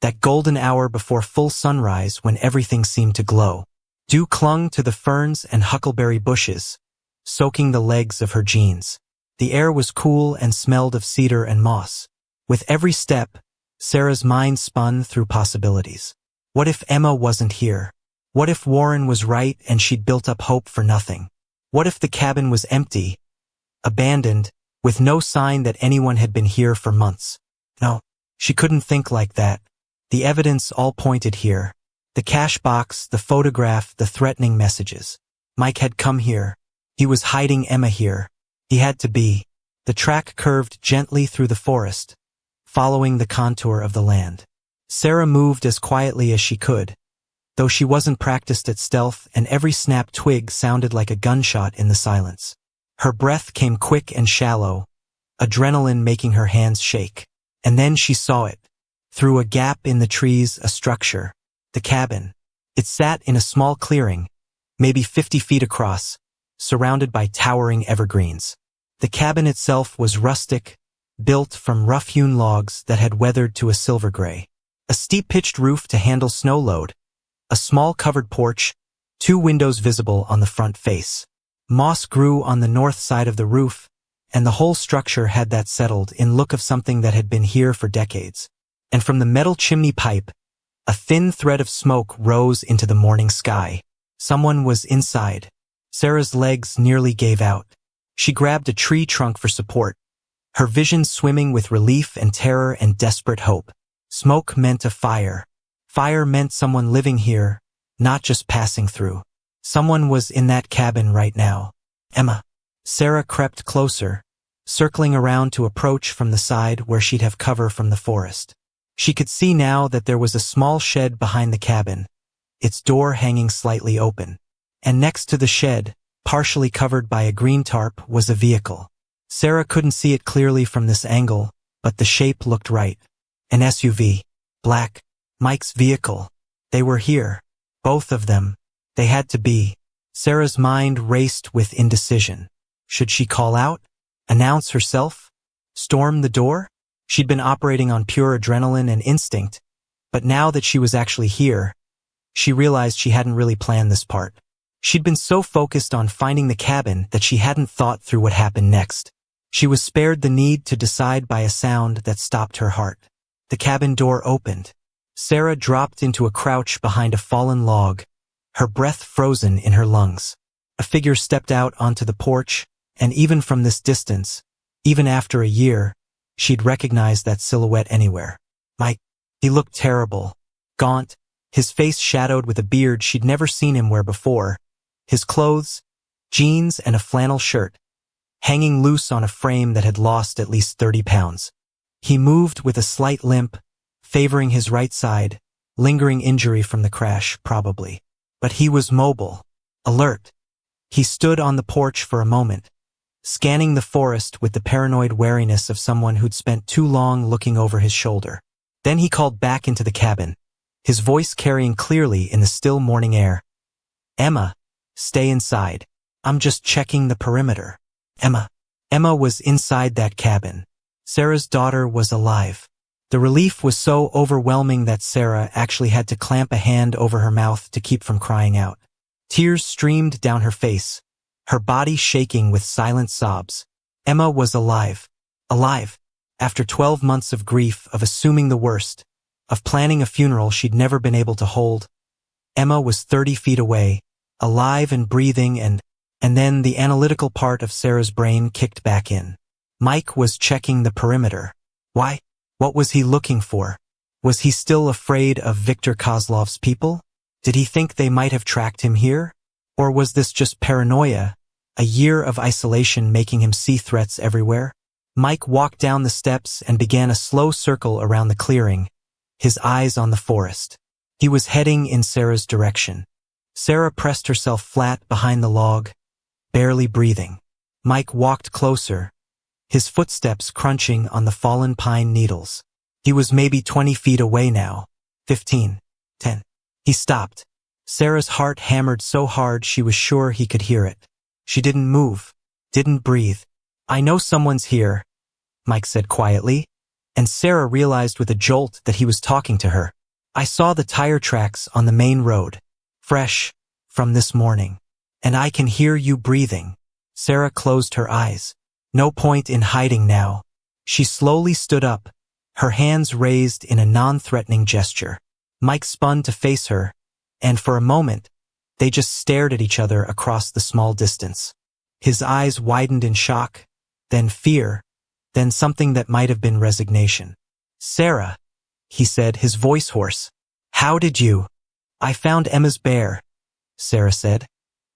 that golden hour before full sunrise when everything seemed to glow. Dew clung to the ferns and huckleberry bushes, soaking the legs of her jeans. The air was cool and smelled of cedar and moss. With every step, Sarah's mind spun through possibilities. What if Emma wasn't here? What if Warren was right and she'd built up hope for nothing? What if the cabin was empty, abandoned, with no sign that anyone had been here for months? No, she couldn't think like that. The evidence all pointed here. The cash box, the photograph, the threatening messages. Mike had come here. He was hiding Emma here. He had to be. The track curved gently through the forest, following the contour of the land. Sarah moved as quietly as she could, though she wasn't practiced at stealth, and every snapped twig sounded like a gunshot in the silence. Her breath came quick and shallow, adrenaline making her hands shake. And then she saw it. Through a gap in the trees, a structure. The cabin. It sat in a small clearing, maybe 50 feet across, surrounded by towering evergreens. The cabin itself was rustic, built from rough-hewn logs that had weathered to a silver gray. A steep pitched roof to handle snow load, a small covered porch, 2 windows visible on the front face. Moss grew on the north side of the roof, and the whole structure had that settled-in look of something that had been here for decades. And from the metal chimney pipe, a thin thread of smoke rose into the morning sky. Someone was inside. Sarah's legs nearly gave out. She grabbed a tree trunk for support, her vision swimming with relief and terror and desperate hope. Smoke meant a fire. Fire meant someone living here, not just passing through. Someone was in that cabin right now. Emma. Sarah crept closer, circling around to approach from the side where she'd have cover from the forest. She could see now that there was a small shed behind the cabin, its door hanging slightly open. And next to the shed, partially covered by a green tarp, was a vehicle. Sarah couldn't see it clearly from this angle, but the shape looked right. An SUV. Black. Mike's vehicle. They were here. Both of them. They had to be. Sarah's mind raced with indecision. Should she call out? Announce herself? Storm the door? She'd been operating on pure adrenaline and instinct, but now that she was actually here, she realized she hadn't really planned this part. She'd been so focused on finding the cabin that she hadn't thought through what happened next. She was spared the need to decide by a sound that stopped her heart. The cabin door opened. Sarah dropped into a crouch behind a fallen log, her breath frozen in her lungs. A figure stepped out onto the porch, and even from this distance, even after a year, she'd recognize that silhouette anywhere. Mike. He looked terrible. Gaunt, his face shadowed with a beard she'd never seen him wear before. His clothes, jeans and a flannel shirt, hanging loose on a frame that had lost at least 30 pounds. He moved with a slight limp, favoring his right side, lingering injury from the crash, probably. But he was mobile, alert. He stood on the porch for a moment, scanning the forest with the paranoid wariness of someone who'd spent too long looking over his shoulder. Then he called back into the cabin, his voice carrying clearly in the still morning air. Emma, stay inside. I'm just checking the perimeter. Emma. Emma was inside that cabin. Sarah's daughter was alive. The relief was so overwhelming that Sarah actually had to clamp a hand over her mouth to keep from crying out. Tears streamed down her face, her body shaking with silent sobs. Emma was alive. Alive. After 12 months of grief, of assuming the worst, of planning a funeral she'd never been able to hold, Emma was 30 feet away, alive and breathing, and then the analytical part of Sarah's brain kicked back in. Mike was checking the perimeter. Why? What was he looking for? Was he still afraid of Viktor Kozlov's people? Did he think they might have tracked him here? Or was this just paranoia, a year of isolation making him see threats everywhere? Mike walked down the steps and began a slow circle around the clearing, his eyes on the forest. He was heading in Sarah's direction. Sarah pressed herself flat behind the log, barely breathing. Mike walked closer, his footsteps crunching on the fallen pine needles. He was maybe 20 feet away now. 15. 10. He stopped. Sarah's heart hammered so hard she was sure he could hear it. She didn't move, didn't breathe. I know someone's here, Mike said quietly, and Sarah realized with a jolt that he was talking to her. I saw the tire tracks on the main road, fresh from this morning, and I can hear you breathing. Sarah closed her eyes. No point in hiding now. She slowly stood up, her hands raised in a non-threatening gesture. Mike spun to face her, and for a moment, they just stared at each other across the small distance. His eyes widened in shock, then fear, then something that might have been resignation. "Sarah," he said, his voice hoarse. "How did you?" "I found Emma's bear," Sarah said,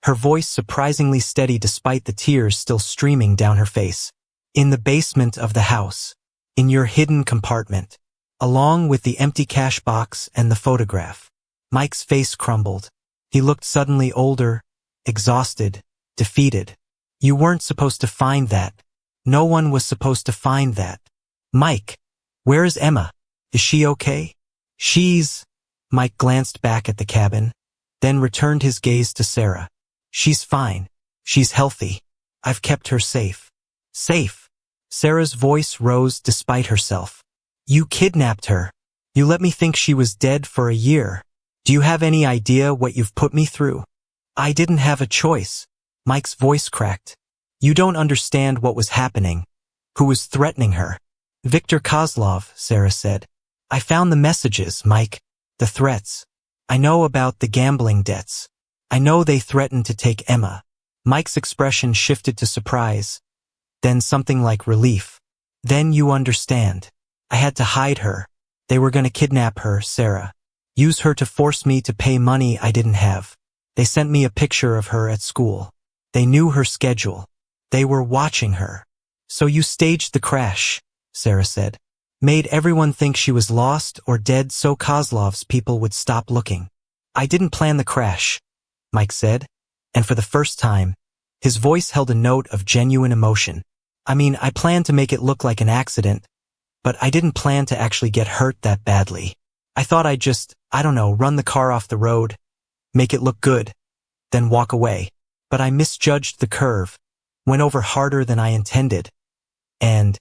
her voice surprisingly steady despite the tears still streaming down her face. "In the basement of the house. In your hidden compartment. Along with the empty cash box and the photograph." Mike's face crumbled. He looked suddenly older, exhausted, defeated. "You weren't supposed to find that. No one was supposed to find that." "Mike, where is Emma? Is she okay?" "She's..." Mike glanced back at the cabin, then returned his gaze to Sarah. "She's fine. She's healthy. I've kept her safe." "Safe?" Sarah's voice rose despite herself. "You kidnapped her. You let me think she was dead for a year. Do you have any idea what you've put me through?" "I didn't have a choice." Mike's voice cracked. "You don't understand what was happening. Who was threatening her?" "Viktor Kozlov," Sarah said. "I found the messages, Mike. The threats. I know about the gambling debts. I know they threatened to take Emma." Mike's expression shifted to surprise, then something like relief. "Then you understand. I had to hide her. They were going to kidnap her, Sarah. Use her to force me to pay money I didn't have. They sent me a picture of her at school. They knew her schedule. They were watching her." "So you staged the crash," Sarah said. "Made everyone think she was lost or dead so Kozlov's people would stop looking." "I didn't plan the crash," Mike said, and for the first time, his voice held a note of genuine emotion. "I mean, I planned to make it look like an accident, but I didn't plan to actually get hurt that badly. I thought I'd just, I don't know, run the car off the road, make it look good, then walk away. But I misjudged the curve, went over harder than I intended, and..."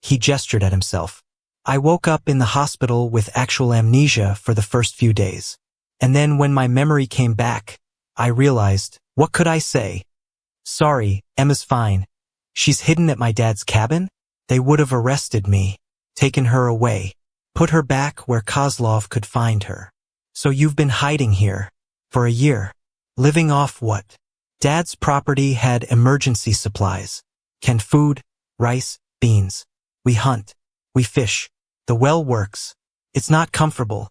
He gestured at himself. "I woke up in the hospital with actual amnesia for the first few days. And then when my memory came back, I realized, what could I say? Sorry, Emma's fine. She's hidden at my dad's cabin? They would have arrested me, taken her away, put her back where Kozlov could find her. So you've been hiding here for a year, living off what? Dad's property had emergency supplies. Canned food, rice, beans. We hunt. We fish. The well works. It's not comfortable,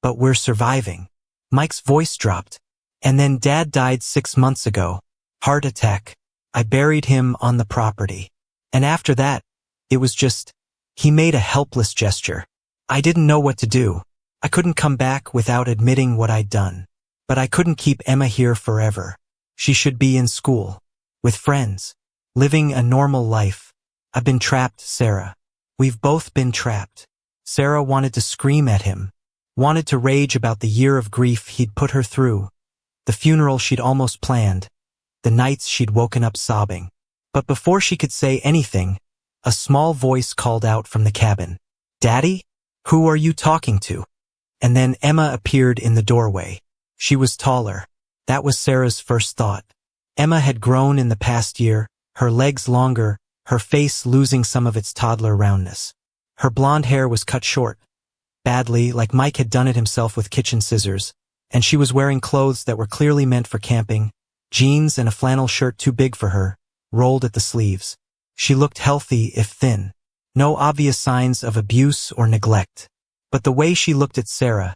but we're surviving." Mike's voice dropped. "And then Dad died 6 months ago. Heart attack. I buried him on the property. And after that, it was just..." He made a helpless gesture. "I didn't know what to do. I couldn't come back without admitting what I'd done. But I couldn't keep Emma here forever. She should be in school, with friends, living a normal life. I've been trapped, Sarah. We've both been trapped." Sarah wanted to scream at him, wanted to rage about the year of grief he'd put her through, the funeral she'd almost planned, the nights she'd woken up sobbing. But before she could say anything, a small voice called out from the cabin. "Daddy? Who are you talking to?" And then Emma appeared in the doorway. She was taller. That was Sarah's first thought. Emma had grown in the past year, her legs longer, her face losing some of its toddler roundness. Her blonde hair was cut short, badly, like Mike had done it himself with kitchen scissors, and she was wearing clothes that were clearly meant for camping, jeans and a flannel shirt too big for her, rolled at the sleeves. She looked healthy if thin. No obvious signs of abuse or neglect. But the way she looked at Sarah,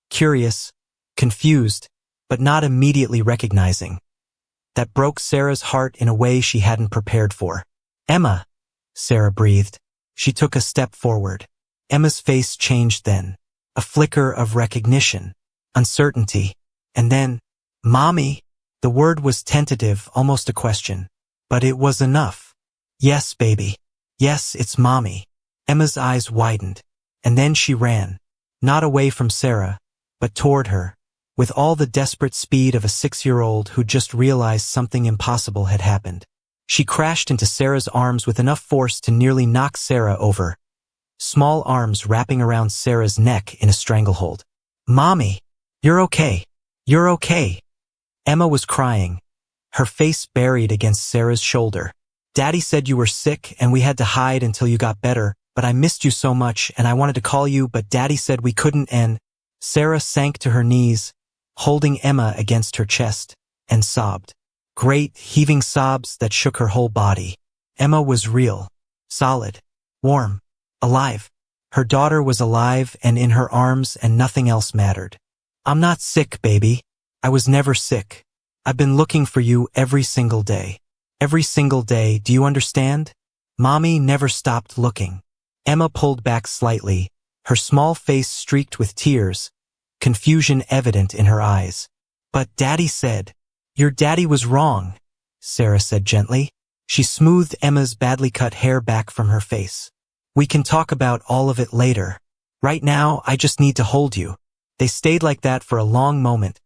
curious, confused, but not immediately recognizing, that broke Sarah's heart in a way she hadn't prepared for. "Emma," Sarah breathed. She took a step forward. Emma's face changed then. A flicker of recognition, uncertainty, and then, "Mommy." The word was tentative, almost a question. But it was enough. "Yes, baby. Yes, it's Mommy." Emma's eyes widened. And then she ran. Not away from Sarah, but toward her, with all the desperate speed of a 6-year-old who just realized something impossible had happened. She crashed into Sarah's arms with enough force to nearly knock Sarah over, small arms wrapping around Sarah's neck in a stranglehold. "Mommy, you're okay. You're okay." Emma was crying, her face buried against Sarah's shoulder. "Daddy said you were sick and we had to hide until you got better, but I missed you so much and I wanted to call you, but Daddy said we couldn't," and Sarah sank to her knees, holding Emma against her chest, and sobbed. Great, heaving sobs that shook her whole body. Emma was real, solid, warm, alive. Her daughter was alive and in her arms, and nothing else mattered. I'm not sick, baby. I was never sick. I've been looking for you every single day. Every single day, do you understand? Mommy never stopped looking. Emma pulled back slightly, her small face streaked with tears, confusion evident in her eyes. But Daddy said, "Your daddy was wrong," Sarah said gently. She smoothed Emma's badly cut hair back from her face. "We can talk about all of it later. Right now, I just need to hold you." They stayed like that for a long moment,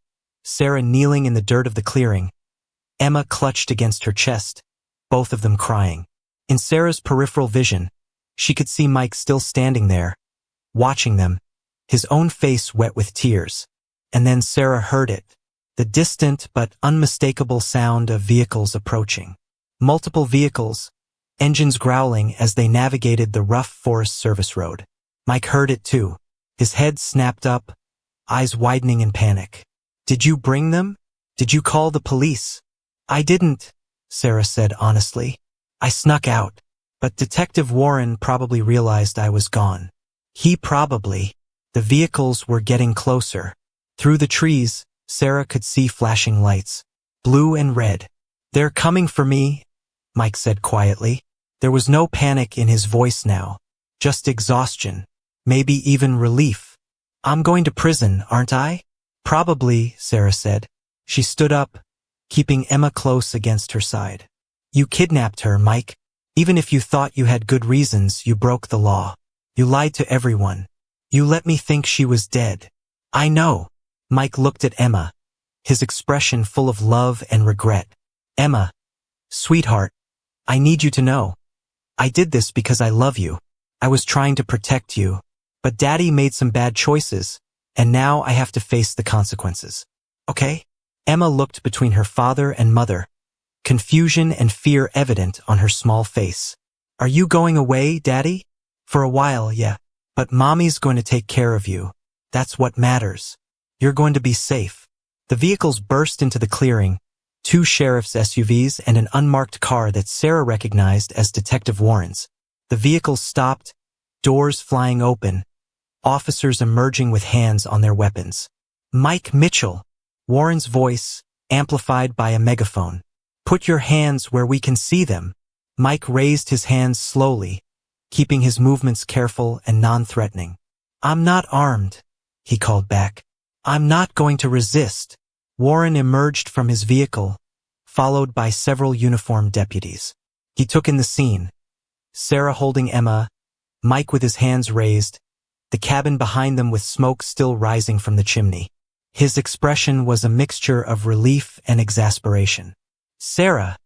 Sarah kneeling in the dirt of the clearing, Emma clutched against her chest, both of them crying. In Sarah's peripheral vision, she could see Mike still standing there, watching them, his own face wet with tears. And then Sarah heard it, the distant but unmistakable sound of vehicles approaching. Multiple vehicles, engines growling as they navigated the rough Forest Service road. Mike heard it too. His head snapped up, eyes widening in panic. "Did you bring them? Did you call the police?" "I didn't," Sarah said honestly. "I snuck out. But Detective Warren probably realized I was gone. He probably." The vehicles were getting closer. Through the trees, Sarah could see flashing lights, blue and red. "They're coming for me," Mike said quietly. There was no panic in his voice now, just exhaustion, maybe even relief. "I'm going to prison, aren't I?" "Probably," Sarah said. She stood up, keeping Emma close against her side. "You kidnapped her, Mike. Even if you thought you had good reasons, you broke the law. You lied to everyone. You let me think she was dead." "I know." Mike looked at Emma, his expression full of love and regret. "Emma, sweetheart, I need you to know. I did this because I love you. I was trying to protect you. But Daddy made some bad choices, and now I have to face the consequences. Okay?" Emma looked between her father and mother, confusion and fear evident on her small face. "Are you going away, Daddy?" "For a while, yeah. But Mommy's going to take care of you. That's what matters. You're going to be safe." The vehicles burst into the clearing, 2 sheriff's SUVs and an unmarked car that Sarah recognized as Detective Warren's. The vehicles stopped, doors flying open, officers emerging with hands on their weapons. "Mike Mitchell," Warren's voice, amplified by a megaphone. "Put your hands where we can see them." Mike raised his hands slowly, keeping his movements careful and non-threatening. "I'm not armed," he called back. "I'm not going to resist." Warren emerged from his vehicle, followed by several uniformed deputies. He took in the scene, Sarah holding Emma, Mike with his hands raised, the cabin behind them with smoke still rising from the chimney. His expression was a mixture of relief and exasperation. "Sarah,"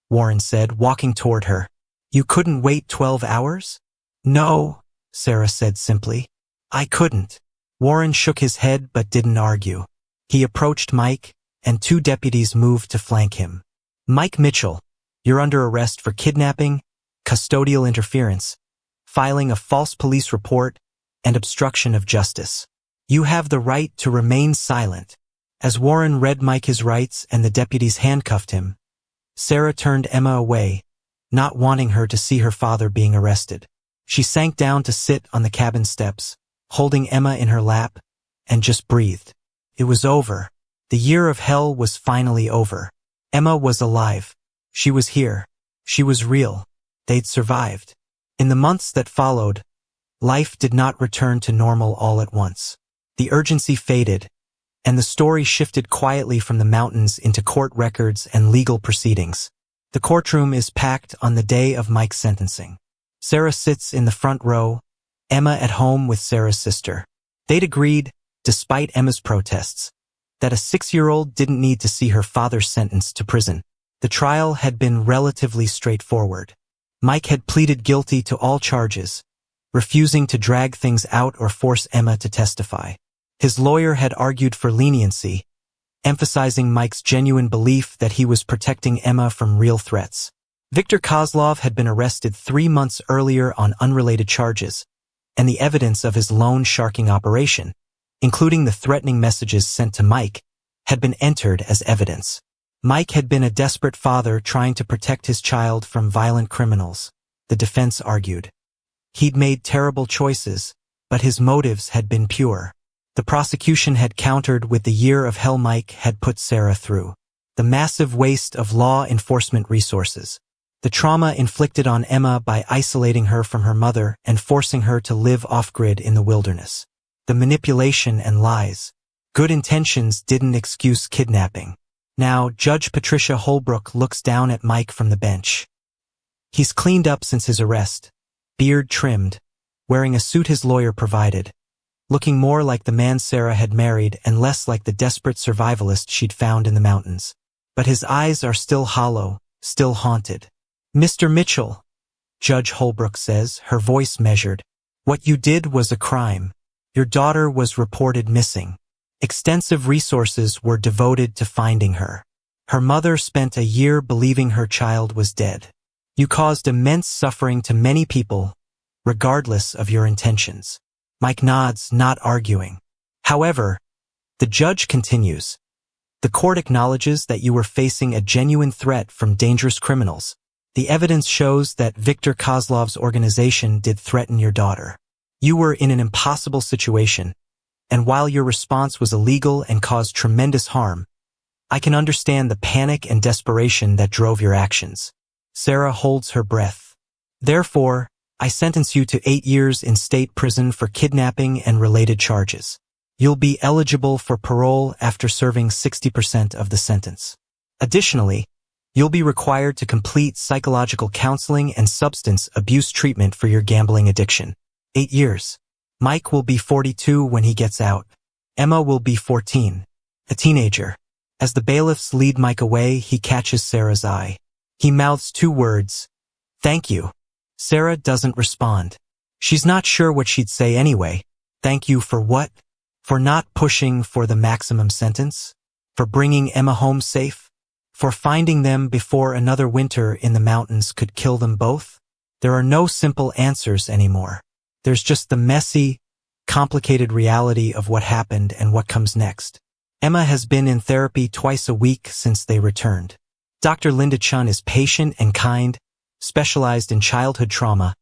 Warren said, walking toward her, "you couldn't wait 12 hours?" "No," Sarah said simply. "I couldn't." Warren shook his head but didn't argue. He approached Mike, and 2 deputies moved to flank him. "Mike Mitchell, you're under arrest for kidnapping, custodial interference, filing a false police report, and obstruction of justice. You have the right to remain silent." As Warren read Mike his rights and the deputies handcuffed him, Sarah turned Emma away, not wanting her to see her father being arrested. She sank down to sit on the cabin steps, holding Emma in her lap, and just breathed. It was over. The year of hell was finally over. Emma was alive. She was here. She was real. They'd survived. In the months that followed, life did not return to normal all at once. The urgency faded, and the story shifted quietly from the mountains into court records and legal proceedings. The courtroom is packed on the day of Mike's sentencing. Sarah sits in the front row, Emma at home with Sarah's sister. They'd agreed, despite Emma's protests, that a 6-year-old didn't need to see her father sentenced to prison. The trial had been relatively straightforward. Mike had pleaded guilty to all charges, refusing to drag things out or force Emma to testify. His lawyer had argued for leniency, emphasizing Mike's genuine belief that he was protecting Emma from real threats. Viktor Kozlov had been arrested 3 months earlier on unrelated charges, and the evidence of his loan sharking operation, including the threatening messages sent to Mike, had been entered as evidence. Mike had been a desperate father trying to protect his child from violent criminals, the defense argued. He'd made terrible choices, but his motives had been pure. The prosecution had countered with the year of hell Mike had put Sarah through. The massive waste of law enforcement resources. The trauma inflicted on Emma by isolating her from her mother and forcing her to live off-grid in the wilderness. The manipulation and lies. Good intentions didn't excuse kidnapping. Now, Judge Patricia Holbrook looks down at Mike from the bench. He's cleaned up since his arrest, beard trimmed, wearing a suit his lawyer provided, looking more like the man Sarah had married and less like the desperate survivalist she'd found in the mountains. But his eyes are still hollow, still haunted. "Mr. Mitchell," Judge Holbrook says, her voice measured, "what you did was a crime. Your daughter was reported missing. Extensive resources were devoted to finding her. Her mother spent a year believing her child was dead. You caused immense suffering to many people, regardless of your intentions." Mike nods, not arguing. However, the judge continues, "The court acknowledges that you were facing a genuine threat from dangerous criminals. The evidence shows that Viktor Kozlov's organization did threaten your daughter. You were in an impossible situation, and while your response was illegal and caused tremendous harm, I can understand the panic and desperation that drove your actions." Sarah holds her breath. "Therefore, I sentence you to 8 years in state prison for kidnapping and related charges. You'll be eligible for parole after serving 60% of the sentence. Additionally, you'll be required to complete psychological counseling and substance abuse treatment for your gambling addiction. 8 years. Mike will be 42 when he gets out. Emma will be 14, a teenager." As the bailiffs lead Mike away, he catches Sarah's eye. He mouths 2 words, "Thank you." Sarah doesn't respond. She's not sure what she'd say anyway. Thank you for what? For not pushing for the maximum sentence? For bringing Emma home safe? For finding them before another winter in the mountains could kill them both? There are no simple answers anymore. There's just the messy, complicated reality of what happened and what comes next. Emma has been in therapy twice a week since they returned. Dr. Linda Chun is patient and kind, specialized in childhood trauma,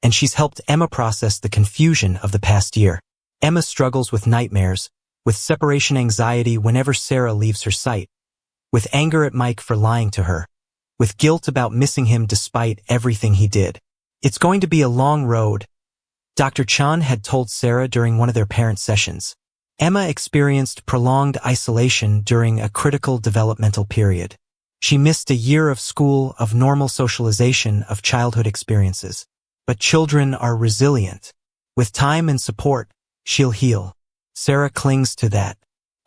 and she's helped Emma process the confusion of the past year. Emma struggles with nightmares, with separation anxiety whenever Sarah leaves her sight, with anger at Mike for lying to her, with guilt about missing him despite everything he did. It's going to be a long road, Dr. Chun had told Sarah during one of their parent sessions. Emma experienced prolonged isolation during a critical developmental period. She missed a year of school, of normal socialization, of childhood experiences. But children are resilient. With time and support, she'll heal. Sarah clings to that.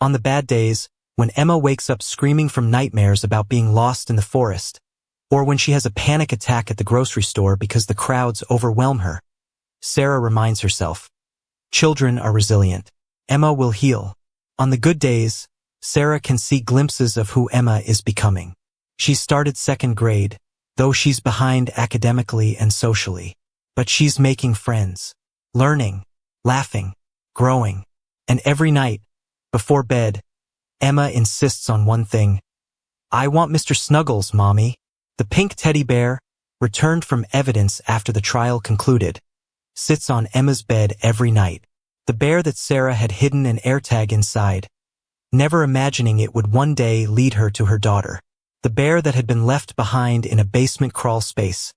On the bad days, when Emma wakes up screaming from nightmares about being lost in the forest, or when she has a panic attack at the grocery store because the crowds overwhelm her, Sarah reminds herself, children are resilient. Emma will heal. On the good days, Sarah can see glimpses of who Emma is becoming. She's started 2nd grade, though she's behind academically and socially. But she's making friends, learning, laughing, growing. And every night, before bed, Emma insists on one thing. "I want Mr. Snuggles, Mommy." The pink teddy bear, returned from evidence after the trial concluded, sits on Emma's bed every night. The bear that Sarah had hidden an AirTag inside, never imagining it would one day lead her to her daughter. The bear that had been left behind in a basement crawl space.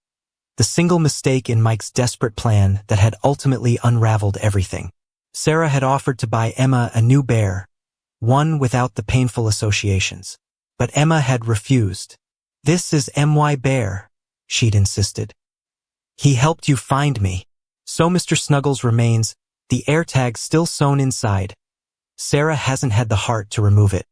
The single mistake in Mike's desperate plan that had ultimately unraveled everything. Sarah had offered to buy Emma a new bear, one without the painful associations. But Emma had refused. "This is MY Bear," she'd insisted. "He helped you find me." So Mr. Snuggles remains, the AirTag still sewn inside. Sarah hasn't had the heart to remove it.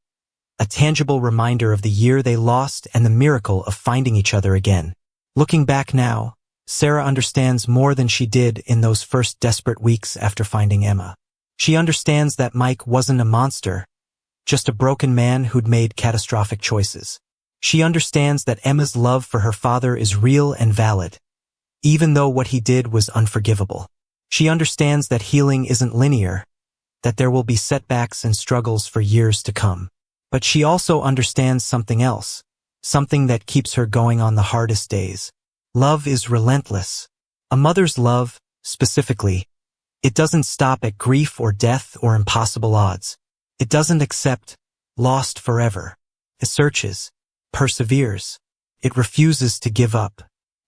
A tangible reminder of the year they lost and the miracle of finding each other again. Looking back now, Sarah understands more than she did in those first desperate weeks after finding Emma. She understands that Mike wasn't a monster, just a broken man who'd made catastrophic choices. She understands that Emma's love for her father is real and valid, even though what he did was unforgivable. She understands that healing isn't linear, that there will be setbacks and struggles for years to come. But she also understands something else, something that keeps her going on the hardest days. Love is relentless. A mother's love, specifically, it doesn't stop at grief or death or impossible odds. It doesn't accept lost forever. It searches, perseveres. It refuses to give up.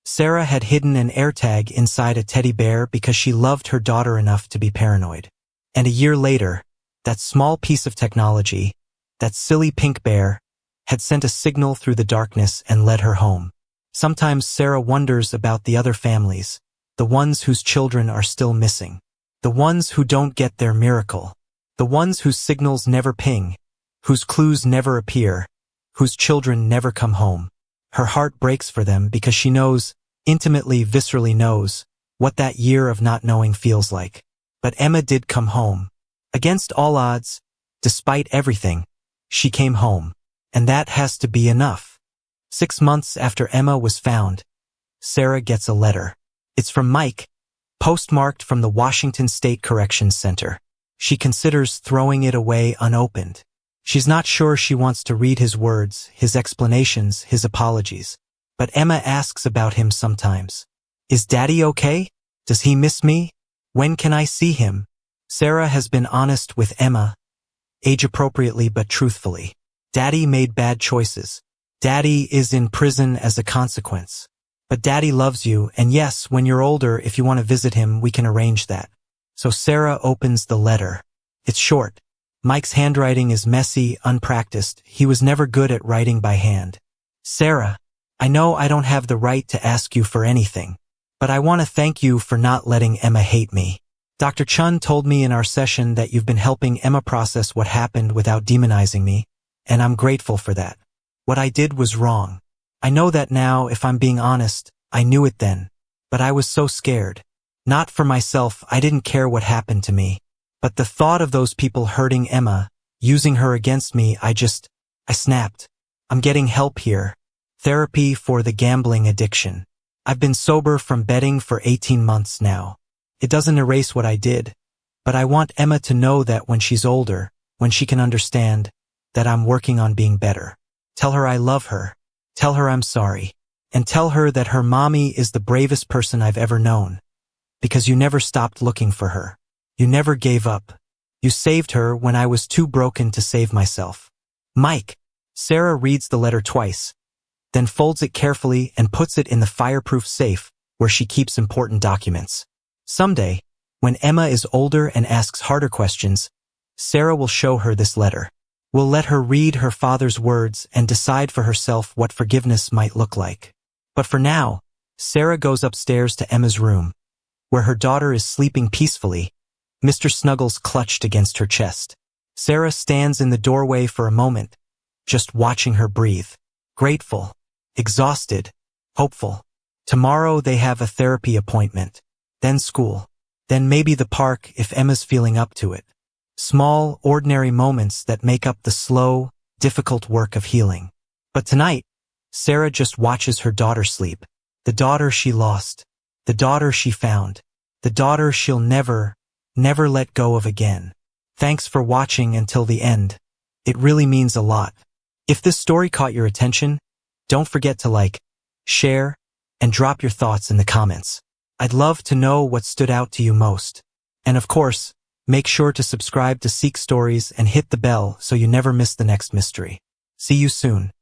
Sarah had hidden an AirTag inside a teddy bear because she loved her daughter enough to be paranoid. And a year later, that small piece of technology, that silly pink bear, had sent a signal through the darkness and led her home. Sometimes Sarah wonders about the other families, the ones whose children are still missing, the ones who don't get their miracle, the ones whose signals never ping, whose clues never appear, whose children never come home. Her heart breaks for them because she knows, intimately, viscerally knows, what that year of not knowing feels like. But Emma did come home. Against all odds, despite everything, she came home. And that has to be enough. 6 months after Emma was found, Sarah gets a letter. It's from Mike, postmarked from the Washington State Corrections Center. She considers throwing it away unopened. She's not sure she wants to read his words, his explanations, his apologies. But Emma asks about him sometimes. Is Daddy okay? Does he miss me? When can I see him? Sarah has been honest with Emma, age-appropriately but truthfully. Daddy made bad choices. Daddy is in prison as a consequence. But Daddy loves you, and yes, when you're older, if you want to visit him, we can arrange that. So Sarah opens the letter. It's short. Mike's handwriting is messy, unpracticed. He was never good at writing by hand. Sarah, I know I don't have the right to ask you for anything, but I want to thank you for not letting Emma hate me. Dr. Chun told me in our session that you've been helping Emma process what happened without demonizing me, and I'm grateful for that. What I did was wrong. I know that now, if I'm being honest. I knew it then. But I was so scared. Not for myself, I didn't care what happened to me. But the thought of those people hurting Emma, using her against me, I snapped. I'm getting help here. Therapy for the gambling addiction. I've been sober from betting for 18 months now. It doesn't erase what I did. But I want Emma to know that when she's older, when she can understand, that I'm working on being better. Tell her I love her. Tell her I'm sorry. And tell her that her mommy is the bravest person I've ever known. Because you never stopped looking for her. You never gave up. You saved her when I was too broken to save myself. Mike. Sarah reads the letter twice, then folds it carefully and puts it in the fireproof safe where she keeps important documents. Someday, when Emma is older and asks harder questions, Sarah will show her this letter. We'll let her read her father's words and decide for herself what forgiveness might look like. But for now, Sarah goes upstairs to Emma's room, where her daughter is sleeping peacefully, Mr. Snuggles clutched against her chest. Sarah stands in the doorway for a moment, just watching her breathe. Grateful, exhausted, hopeful. Tomorrow they have a therapy appointment, then school, then maybe the park if Emma's feeling up to it. Small, ordinary moments that make up the slow, difficult work of healing. But tonight, Sarah just watches her daughter sleep. The daughter she lost. The daughter she found. The daughter she'll never let go of again. Thanks for watching until the end. It really means a lot. If this story caught your attention, don't forget to like, share, and drop your thoughts in the comments. I'd love to know what stood out to you most. And of course, make sure to subscribe to Seek Stories and hit the bell so you never miss the next mystery. See you soon.